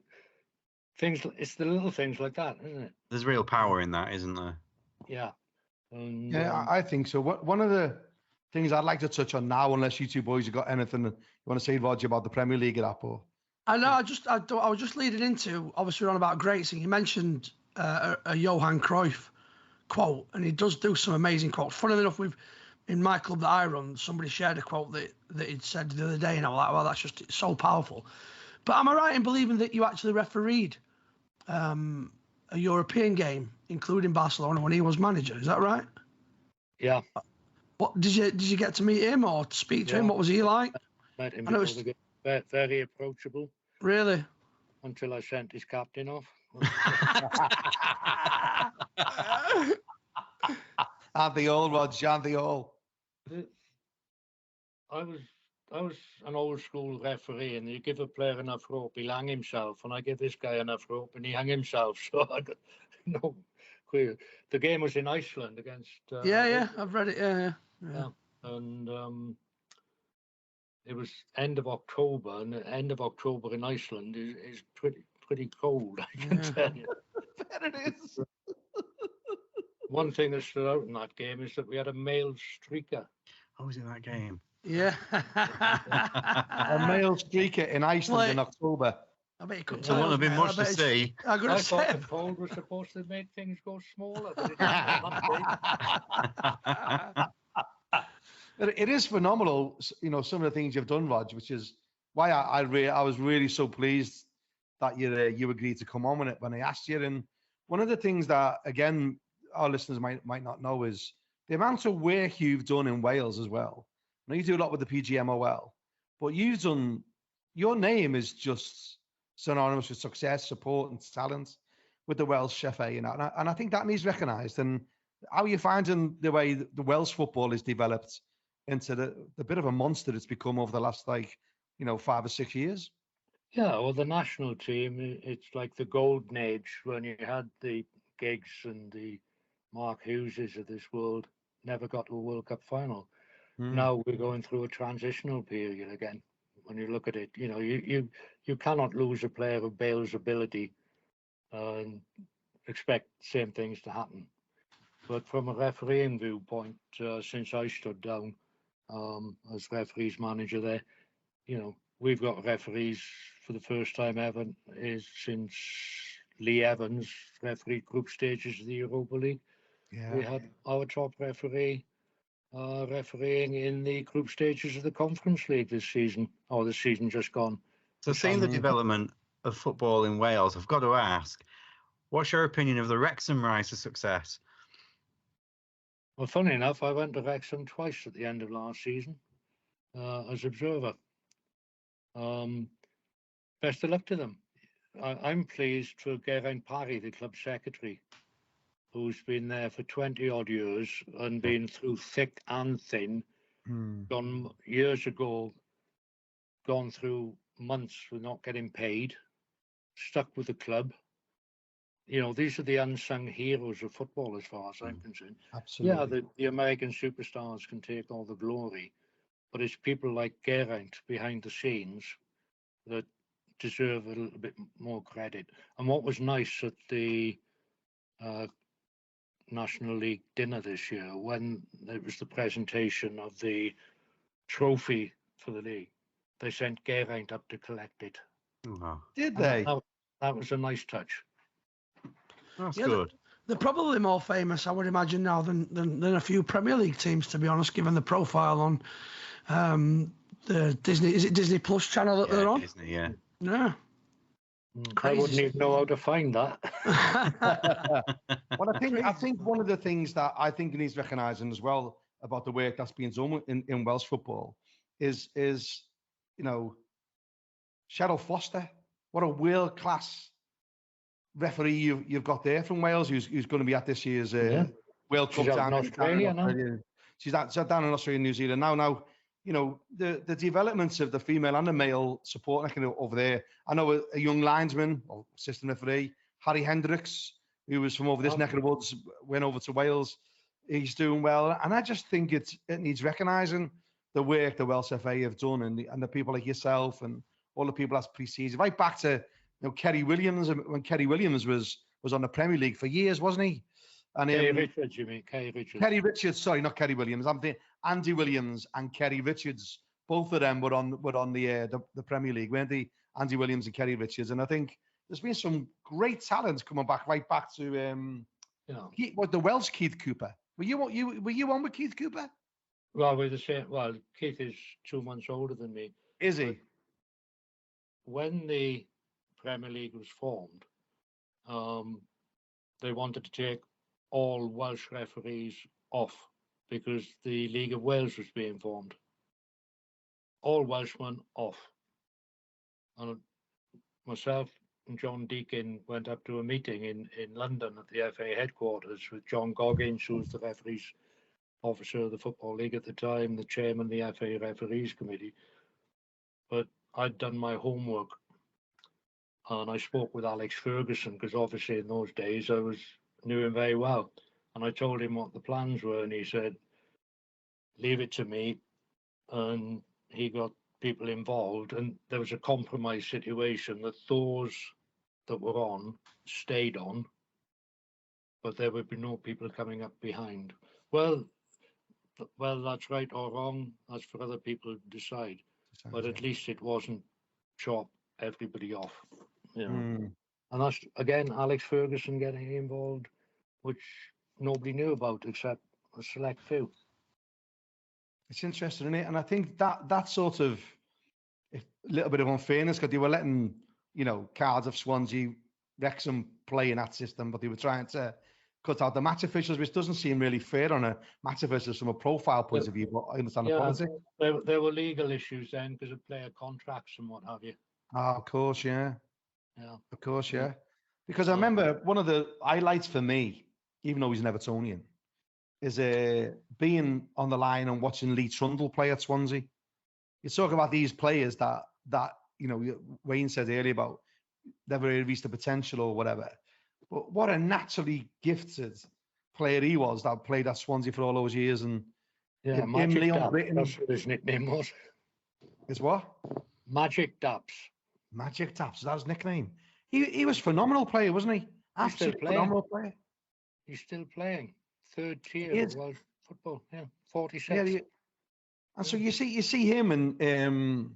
the little things like that, isn't it? There's real power in that, isn't there? Yeah. And, I think so. One of the things I'd like to touch on now, unless you two boys have got anything you want to say, Rodger, about the Premier League at Apple. I know. I was just leading into, obviously, we're on about greats, and you mentioned a Johan Cruyff quote, and he does do some amazing quotes. Funnily enough, in my club that I run, somebody shared a quote that he'd said the other day, and I was like, well, that's just so powerful. But am I right in believing that you actually refereed a European game, including Barcelona, when he was manager? Is that right? Yeah. What did you get to meet him or speak to him? What was he like? Met him before the game. Very approachable. Really? Until I sent his captain off. Aren't they all, Rodger? Aren't they all? I was an old school referee, and you give a player enough rope, he'll hang himself. And I give this guy enough rope, and he hung himself. So I got queer. The game was in Iceland against. Yeah, I've read it. Yeah. And it was end of October, and the end of October in Iceland is pretty cold. I can tell you. There it is. One thing that stood out in that game is that we had a male streaker. I was in that game. Yeah. A male streaker in Iceland in October. I bet you couldn't. There wouldn't have been much to see. I thought the cold was supposed to make things go smaller, but it didn't. It is phenomenal, some of the things you've done, Rodger, which is why I was really so pleased that you agreed to come on with it when I asked you. And one of the things that, again, our listeners might not know is the amount of work you've done in Wales as well. I know you do a lot with the PGMOL, but your name is just synonymous with success, support, and talent with the Welsh FA, and I think that needs recognised. And how are you finding the way the Welsh football is developed into the bit of a monster it's become over the last 5 or 6 years? Yeah, well, the national team, it's like the golden age when you had the Giggs and the Mark Hugheses of this world never got to a World Cup final. Now we're going through a transitional period again. When you look at it, you cannot lose a player of Bale's ability and expect the same things to happen. But from a refereeing viewpoint, since I stood down as referees manager there, we've got referees for the first time ever since Lee Evans refereed group stages of the Europa League. Yeah. We had our top referee refereeing in the group stages of the Conference League this season, or the season just gone. So seeing the development of football in Wales, I've got to ask, what's your opinion of the Wrexham rise to success? Well, funny enough, I went to Wrexham twice at the end of last season as observer. Best of luck to them. I'm pleased for Geraint Parry, the club secretary, who's been there for 20 odd years and been through thick and thin, gone through months with not getting paid, stuck with the club. These are the unsung heroes of football as far as I'm concerned. Absolutely. Yeah, the American superstars can take all the glory, but it's people like Geraint behind the scenes that deserve a little bit more credit. And what was nice at the National League dinner this year, when it was the presentation of the trophy for the league, they sent Geraint up to collect it. Oh, Did they? That was a nice touch. that's good. They're probably more famous, I would imagine, now than a few Premier League teams, to be honest, given the profile on the Disney. Is it Disney Plus channel that they're on? Disney, yeah. Yeah. I wouldn't even know how to find that. Well, I think one of the things that I think needs recognising as well about the work that's being done in Welsh football is Cheryl Foster. What a world class referee you've got there from Wales, who's going to be at this year's World Cup down in Australia now. She's down in Australia and New Zealand now. The developments of the female and the male support over there. I know a young linesman or assistant referee, Harry Hendricks, who was from over this neck of the woods, went over to Wales. He's doing well, and I just think it needs recognising the work the Welsh FA have done, and the people like yourself and all the people that's pre-season, right back to Kerry Williams, when Kerry Williams was on the Premier League for years, wasn't he? And Kerry Richards, you mean Kerry Richards? Kerry Richards, sorry, not Kerry Williams. I'm thinking Andy Williams and Kerry Richards. Both of them were on the Premier League, weren't they? Andy Williams and Kerry Richards, and I think there's been some great talent coming back, right back to the Welsh Keith Cooper. Were you on with Keith Cooper? Well, we're the same. Well, Keith is 2 months older than me. Is he? When the Premier League was formed, they wanted to take all Welsh referees off because the League of Wales was being formed. All Welshmen off. And myself and John Deakin went up to a meeting in London at the FA headquarters with John Goggins, who was the referees officer of the Football League at the time, the chairman of the FA Referees Committee. But I'd done my homework and I spoke with Alex Ferguson, because obviously in those days I knew him very well. And I told him what the plans were, and he said, leave it to me. And he got people involved, and there was a compromise situation that those that were on stayed on, but there would be no people coming up behind. Well, that's right or wrong. That's for other people to decide. But at least it wasn't chop everybody off. And that's, again, Alex Ferguson getting involved, which nobody knew about except a select few. It's interesting, isn't it? And I think that sort of a little bit of unfairness, because they were letting, Cardiff, Swansea, Wrexham play in that system, but they were trying to cut out the match officials, which doesn't seem really fair on a match officials from a profile point of view, but I understand the politics. There were legal issues then because of player contracts and what have you. Oh, of course, yeah. Yeah. Of course, yeah. Because I remember one of the highlights for me, even though he's an Evertonian, is being on the line and watching Lee Trundle play at Swansea. You talk about these players that Wayne said earlier about never really reached the potential or whatever. But what a naturally gifted player he was that played at Swansea for all those years. And Magic Daps, that's what his nickname was. Is what? Magic Daps. Magic Daps, is that his nickname? He was a phenomenal player, wasn't he? Absolutely phenomenal player. He's still playing. Third tier of Welsh football. Yeah, 46. Yeah, and so you see him, and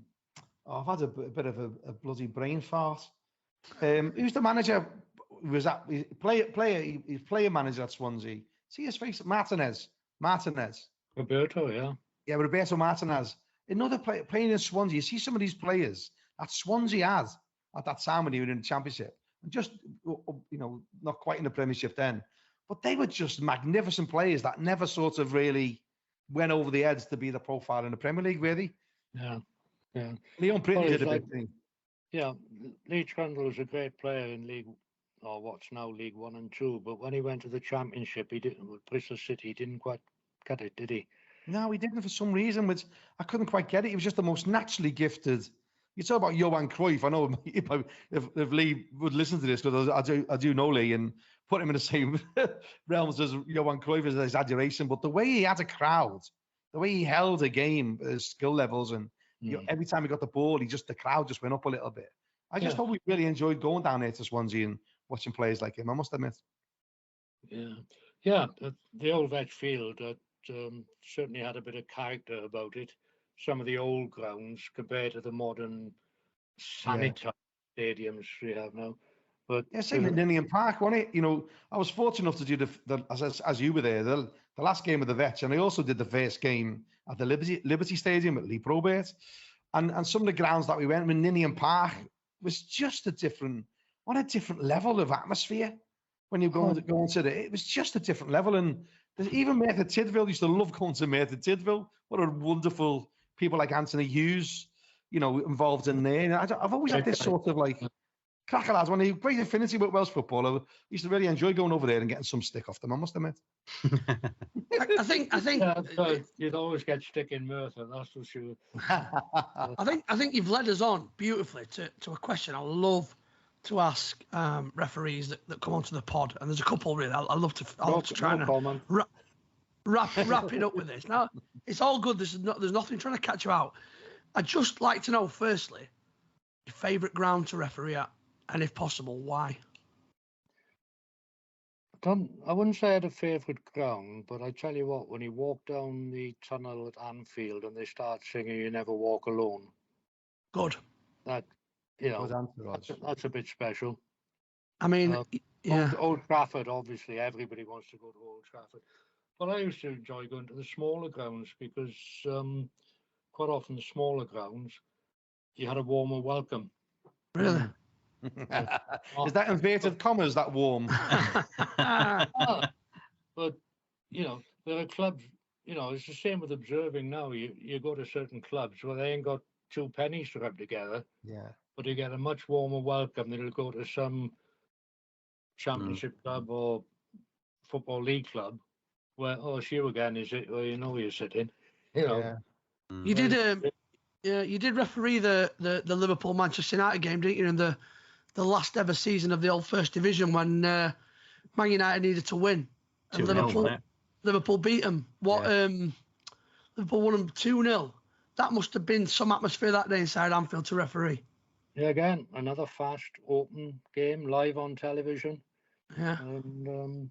I've had a bit of a bloody brain fart. Who's the manager? Was that he's player manager at Swansea? See his face, Martinez. Roberto, yeah. Yeah, Roberto Martinez. Another player playing in Swansea. You see some of these players that Swansea had at that time when they were in the Championship, and just not quite in the Premiership then. But they were just magnificent players that never sort of really went over the edge to be the profile in the Premier League, really. Yeah. Leon Britton did a big thing. Yeah, Lee Trundle was a great player in League, or what's now League 1 and 2. But when he went to the Championship, he didn't. With Bristol City, he didn't quite get it, did he? No, he didn't for some reason, which I couldn't quite get it. He was just the most naturally gifted. You talk about Johan Cruyff. I know if Lee would listen to this, because I do know Lee, and put him in the same realms as Johan Cruyff is an exaggeration. But the way he had a crowd the way he held a game, his skill levels, and every time he got the ball, the crowd just went up a little bit. I just thought we really enjoyed going down there to Swansea and watching players like him, I must admit. Yeah, the old Vetch Field certainly had a bit of character about it. Some of the old grounds compared to the modern sanitary stadiums we have now. But same in Ninian Park, wasn't it? You know, I was fortunate enough to do as you were there, the last game of the Vetch, and I also did the first game at the Liberty Stadium at Lee Probert. And some of the grounds that we went in Ninian Park was just a different level of atmosphere when you go into it was just a different level. And even Merthyr Tydfil, used to love going to Merthyr Tydfil. What a wonderful people like Anthony Hughes, you know, involved in there. And I've always had this sort of like cracker lads, when he great affinity with Welsh football. I used to really enjoy going over there and getting some stick off them, I must admit. I think you'd always get stick in Merthyr, that's for sure. I think you've led us on beautifully to a question I love to ask referees that come onto the pod, and there's a couple really. I love to try and wrap it up with this. Now it's all good. There's nothing trying to catch you out. I'd just like to know firstly your favourite ground to referee at, and if possible, why? I wouldn't say I had a favourite ground, but I tell you what, when you walk down the tunnel at Anfield and they start singing "You Never Walk Alone," good. That, you know, that's a bit special. I mean, Old Trafford, obviously, everybody wants to go to Old Trafford, but I used to enjoy going to the smaller grounds because quite often the smaller grounds you had a warmer welcome. Really? Is that inverted commas, that warm? But, you know, there are clubs, you know, it's the same with observing now. You go to certain clubs where they ain't got 2 pennies to rub together. Yeah. But you get a much warmer welcome than you'll go to some championship club or football league club where, it's you again, is it? Well, you know where you're sitting. You know. Yeah. You did referee the Liverpool Manchester United game, didn't you? In the last ever season of the old First Division when Man United needed to win, and Liverpool beat them. Liverpool won them 2-0. That must have been some atmosphere that day inside Anfield to referee. Yeah, again, another fast, open game, live on television. Yeah. And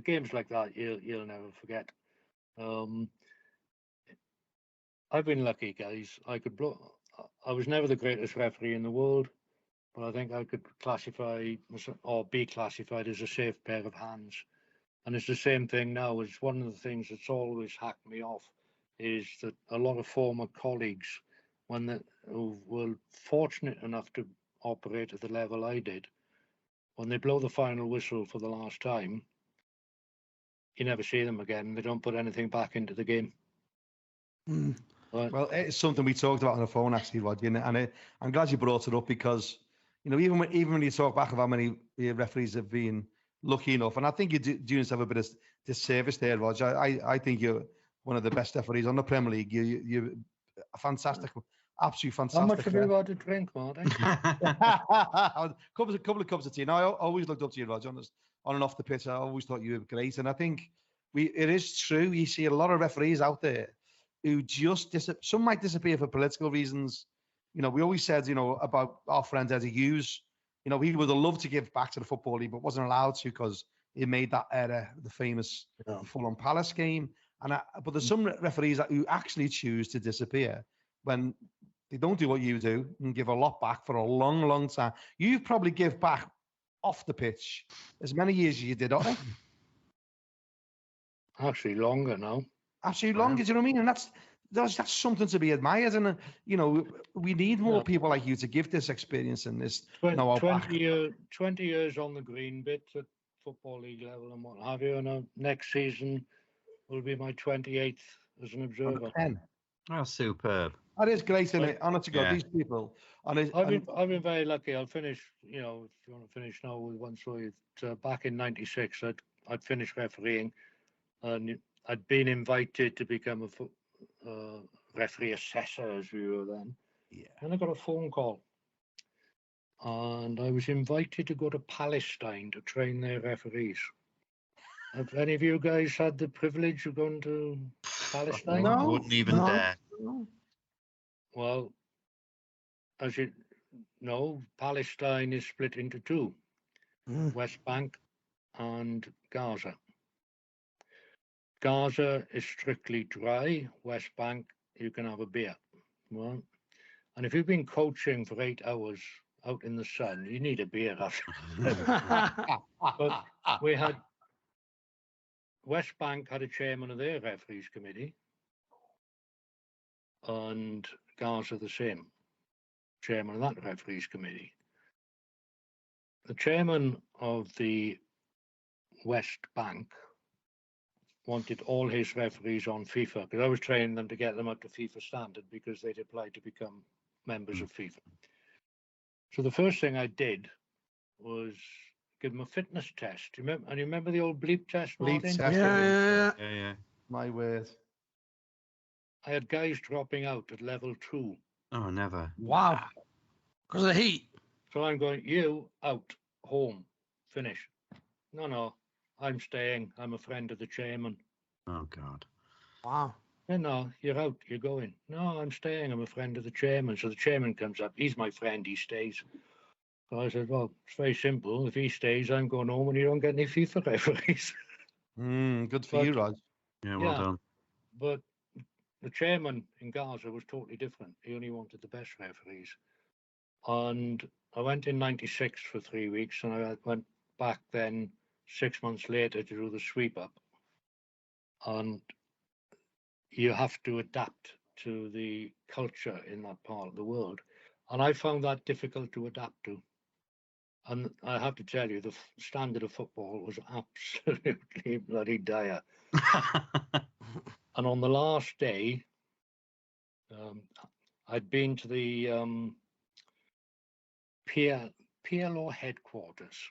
games like that you'll never forget. I've been lucky, guys. I was never the greatest referee in the world, but I think I could be classified as a safe pair of hands. And it's the same thing now. It's one of the things that's always hacked me off is that a lot of former colleagues, who were fortunate enough to operate at the level I did, when they blow the final whistle for the last time, you never see them again. They don't put anything back into the game. Well, it's something we talked about on the phone actually, Rodger, and I'm glad you brought it up because, you know, even when you talk back of how many referees have been lucky enough, and I think you do have a bit of disservice there, Rodger. I think you're one of the best referees on the Premier League. You're fantastic, absolutely fantastic. How much have you got to drink, Martin? A couple of cups of tea. Now, I always looked up to you, Rodger, on and off the pitch. I always thought you were great, and I think it is true. You see a lot of referees out there who just some might disappear for political reasons. You know, we always said, you know, about our friend Eddie Hughes. You know, he would have loved to give back to the Football League, but wasn't allowed to because he made that error, the famous Fulham Palace game. But there's some referees who actually choose to disappear when they don't do what you do and give a lot back for a long, long time. You probably give back off the pitch as many years as you did on it. Actually, longer now. Absolutely longer, do you know what I mean? And that's something to be admired. And, you know, we need more people like you to give this experience and this. 20 years on the green bit at Football League level and what have you. And next season will be my 28th as an observer. 10. Oh, superb. That is great, isn't it? Honest to God, these people. I've been very lucky. I'll finish, you know, if you want to finish now with one story. Back in '96, I'd finished refereeing and I'd been invited to become a referee assessor, as we were then. Yeah. And I got a phone call. And I was invited to go to Palestine to train their referees. Have any of you guys had the privilege of going to Palestine? No. Wouldn't even dare. No. Well, as you know, Palestine is split into two, West Bank and Gaza. Gaza is strictly dry. West Bank, you can have a beer. Well, and if you've been coaching for 8 hours out in the sun, you need a beer after. But we had West Bank had a chairman of their referees committee, and Gaza the same, chairman of that referees committee. The chairman of the West Bank wanted all his referees on FIFA, because I was training them to get them up to FIFA standard because they'd applied to become members of FIFA. So the first thing I did was give them a fitness test. You remember the old bleep test, Bleep Martin? test. Yeah. My word. I had guys dropping out at level 2. Oh, never. Wow. Because of the heat. So I'm going, you out, home, finish. No, I'm staying. I'm a friend of the chairman. Oh, God. Wow. No, you're out, you're going. No, I'm staying. I'm a friend of the chairman. So the chairman comes up. He's my friend. He stays. So I said, well, it's very simple. If he stays, I'm going home and you don't get any FIFA referees. Good for you, Rog. Yeah, well done. But the chairman in Gaza was totally different. He only wanted the best referees. And I went in 96 for 3 weeks, and I went back then 6 months later to do the sweep up. And you have to adapt to the culture in that part of the world. And I found that difficult to adapt to. And I have to tell you, the standard of football was absolutely bloody dire. And on the last day, I'd been to the PLO headquarters,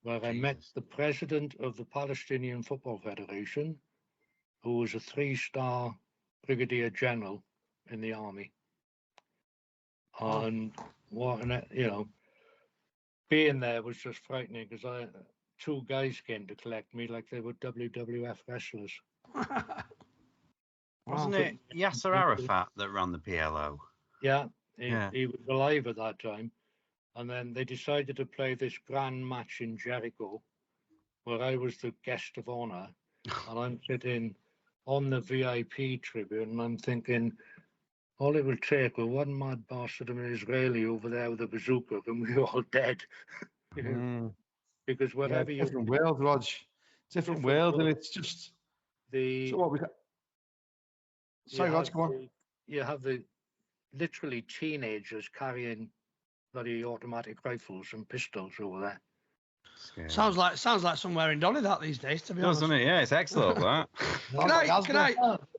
where I met the president of the Palestinian Football Federation, who was a 3-star brigadier general in the army. And being there was just frightening, because 2 guys came to collect me like they were WWF wrestlers. Wasn't it Yasser Arafat that ran the PLO? Yeah, he was alive at that time. And then they decided to play this grand match in Jericho, where I was the guest of honor. And I'm sitting on the VIP tribune, and I'm thinking, all it will take was one mad bastard of an Israeli over there with a bazooka, and we're all dead. Because wherever you... Different world, Rog. Different world, and it's just... So what we... Sorry, Rog, come on. You have the literally teenagers carrying bloody automatic rifles and pistols over there. Scary. Sounds like somewhere in Donny that these days, to be honest. Doesn't it? Yeah, it's excellent, that.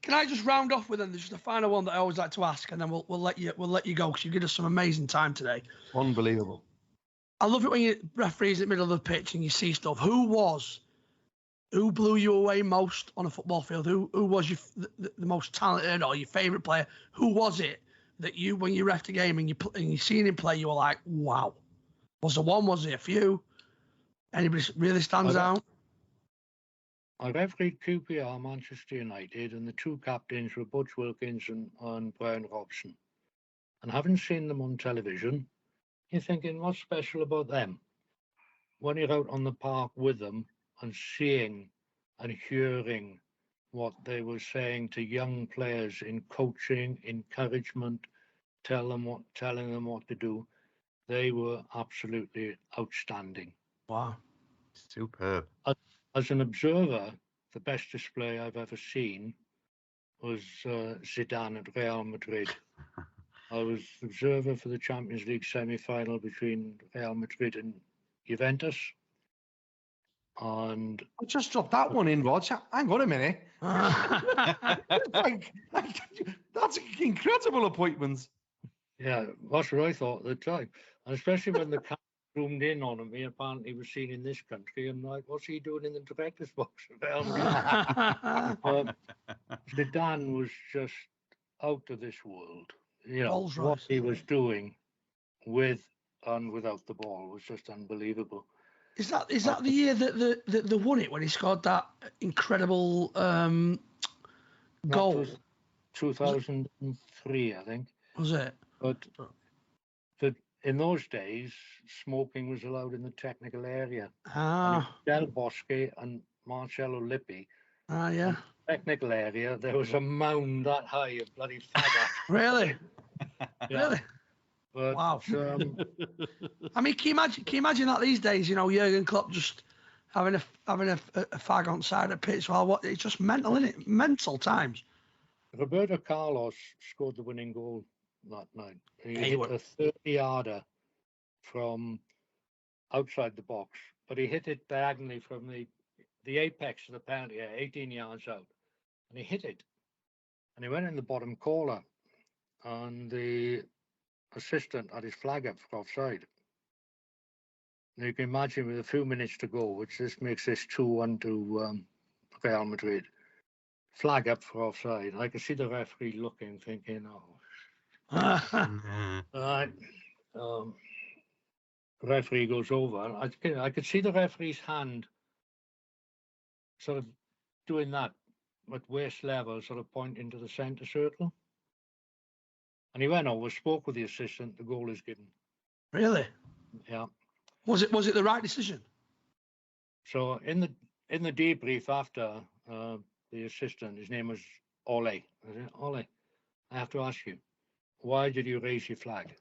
Can I just round off with just a final one that I always like to ask, and then we'll let you go, because you give us some amazing time today. Unbelievable. I love it when you referees in the middle of the pitch and you see stuff. Who blew you away most on a football field? Who was the most talented, or your favourite player? Who was it that you, when you reffed a game and you seen him play, you were like, wow? Was there one? Was it a few? Anybody really stands out? I refereed QPR Manchester United, and the 2 captains were Butch Wilkins and Brian Robson. And having seen them on television, you're thinking, what's special about them? When you're out on the park with them and seeing and hearing what they were saying to young players in coaching, encouragement, telling them what to do, they were absolutely outstanding. Wow. Superb. As an observer, the best display I've ever seen was Zidane at Real Madrid. I was observer for the Champions League semi-final between Real Madrid and Juventus. And I just dropped that one in, Rog. Hang on a minute. That's incredible appointments. Yeah, that's what I thought at the time. And especially when the camera zoomed in on him, he apparently was seen in this country, and like, what's he doing in the director's box? Zidane was just out of this world. What he was doing with and without the ball was just unbelievable. Is that the year that they won it, when he scored that incredible goal? was 2003, I think. Was it? But in those days, smoking was allowed in the technical area. Del Bosque and Marcello Lippi. Yeah. Technical area, there was a mound that high of bloody faggot. Really? Yeah. Really? But, Wow. I mean, can you imagine that these days? You know, Jurgen Klopp just having a fag on side of pitch. Well, what? It's just mental, isn't it? Mental times. Roberto Carlos scored the winning goal that night. He hit a 30-yarder from outside the box, but he hit it diagonally from the apex of the penalty area, 18 yards out, and he hit it, and he went in the bottom corner, and the assistant had his flag up for offside. Now you can imagine with a few minutes to go, which this makes this 2-1 to Real Madrid. Flag up for offside. I could see the referee looking, thinking, right. Referee goes over. I could see the referee's hand sort of doing that at waist level, sort of pointing to the centre circle. And he went over, spoke with the assistant. The goal is given. Really? Yeah. Was it the right decision? So in the debrief after, the assistant, his name was Ole. I said, Ole, I have to ask you, why did you raise your flag?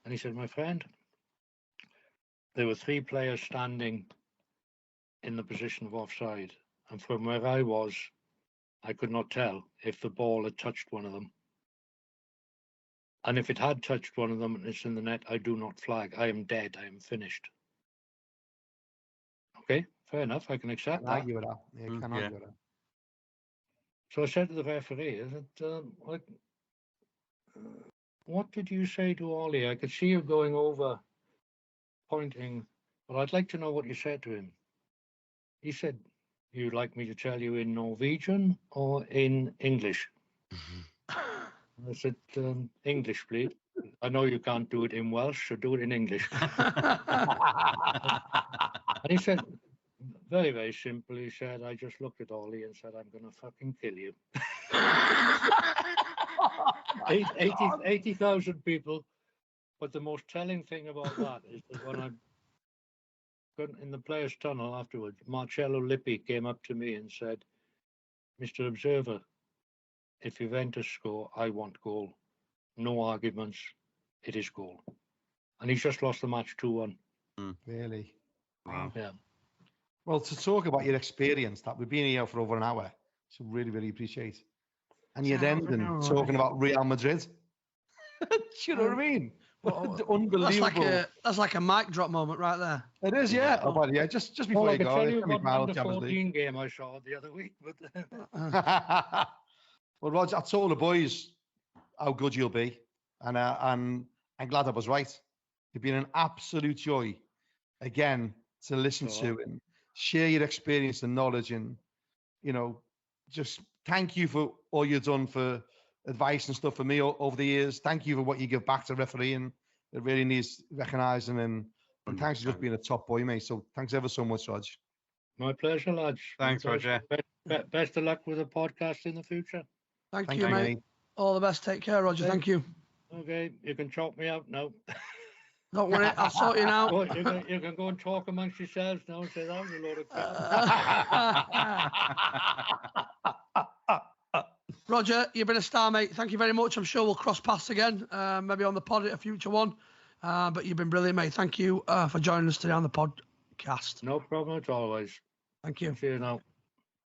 And he said, my friend, there were 3 players standing in the position of offside. And from where I was, I could not tell if the ball had touched one of them. And if it had touched one of them and it's in the net, I do not flag. I am dead. I am finished. Okay, fair enough. I can accept that. Argue with that. Yeah, can argue with that. So I said to the referee, I said, what did you say to Ollie? I could see you going over, pointing, but I'd like to know what you said to him. He said, you'd like me to tell you in Norwegian or in English? I said, English, please. I know you can't do it in Welsh, so do it in English. And he said, very, very simple. He said, I just looked at Ollie and said, I'm going to fucking kill you. 80,000 people. But the most telling thing about that is that when I got in the players' tunnel afterwards, Marcello Lippi came up to me and said, Mr. Observer, if Juventus score, I want goal. No arguments. It is goal. And he's just lost the match 2-1. Really? Wow. Yeah. Well, to talk about your experience, that we've been here for over an hour, so really, really appreciate. And you're ending talking about Real Madrid. Do you know what I mean? Unbelievable. That's like a mic drop moment right there. It is, yeah. Oh, but yeah, just before I you can go, tell it's you gonna be about the Champions League. 14 game I saw the other week. But well, Rodger, I told the boys how good you'll be, and I'm glad I was right. You've been an absolute joy, again, to listen to and share your experience and knowledge, and just thank you for all you've done for advice and stuff for me over the years. Thank you for what you give back to refereeing. It really needs recognising, and thanks for just being a top boy, mate. So thanks ever so much, Rodger. my pleasure, lads. Thanks, Rodger. Best of luck with the podcast in the future. Thank you, mate. All the best. Take care, Rodger. Thank you. Okay, you can chop me out now. Don't worry, I'll sort you out. Oh, you can go and talk amongst yourselves now and say that was a load of crap. Rodger, you've been a star, mate. Thank you very much. I'm sure we'll cross paths again, maybe on the pod at a future one. But you've been brilliant, mate. Thank you for joining us today on the podcast. No problem at all, guys. Thank you. See you now.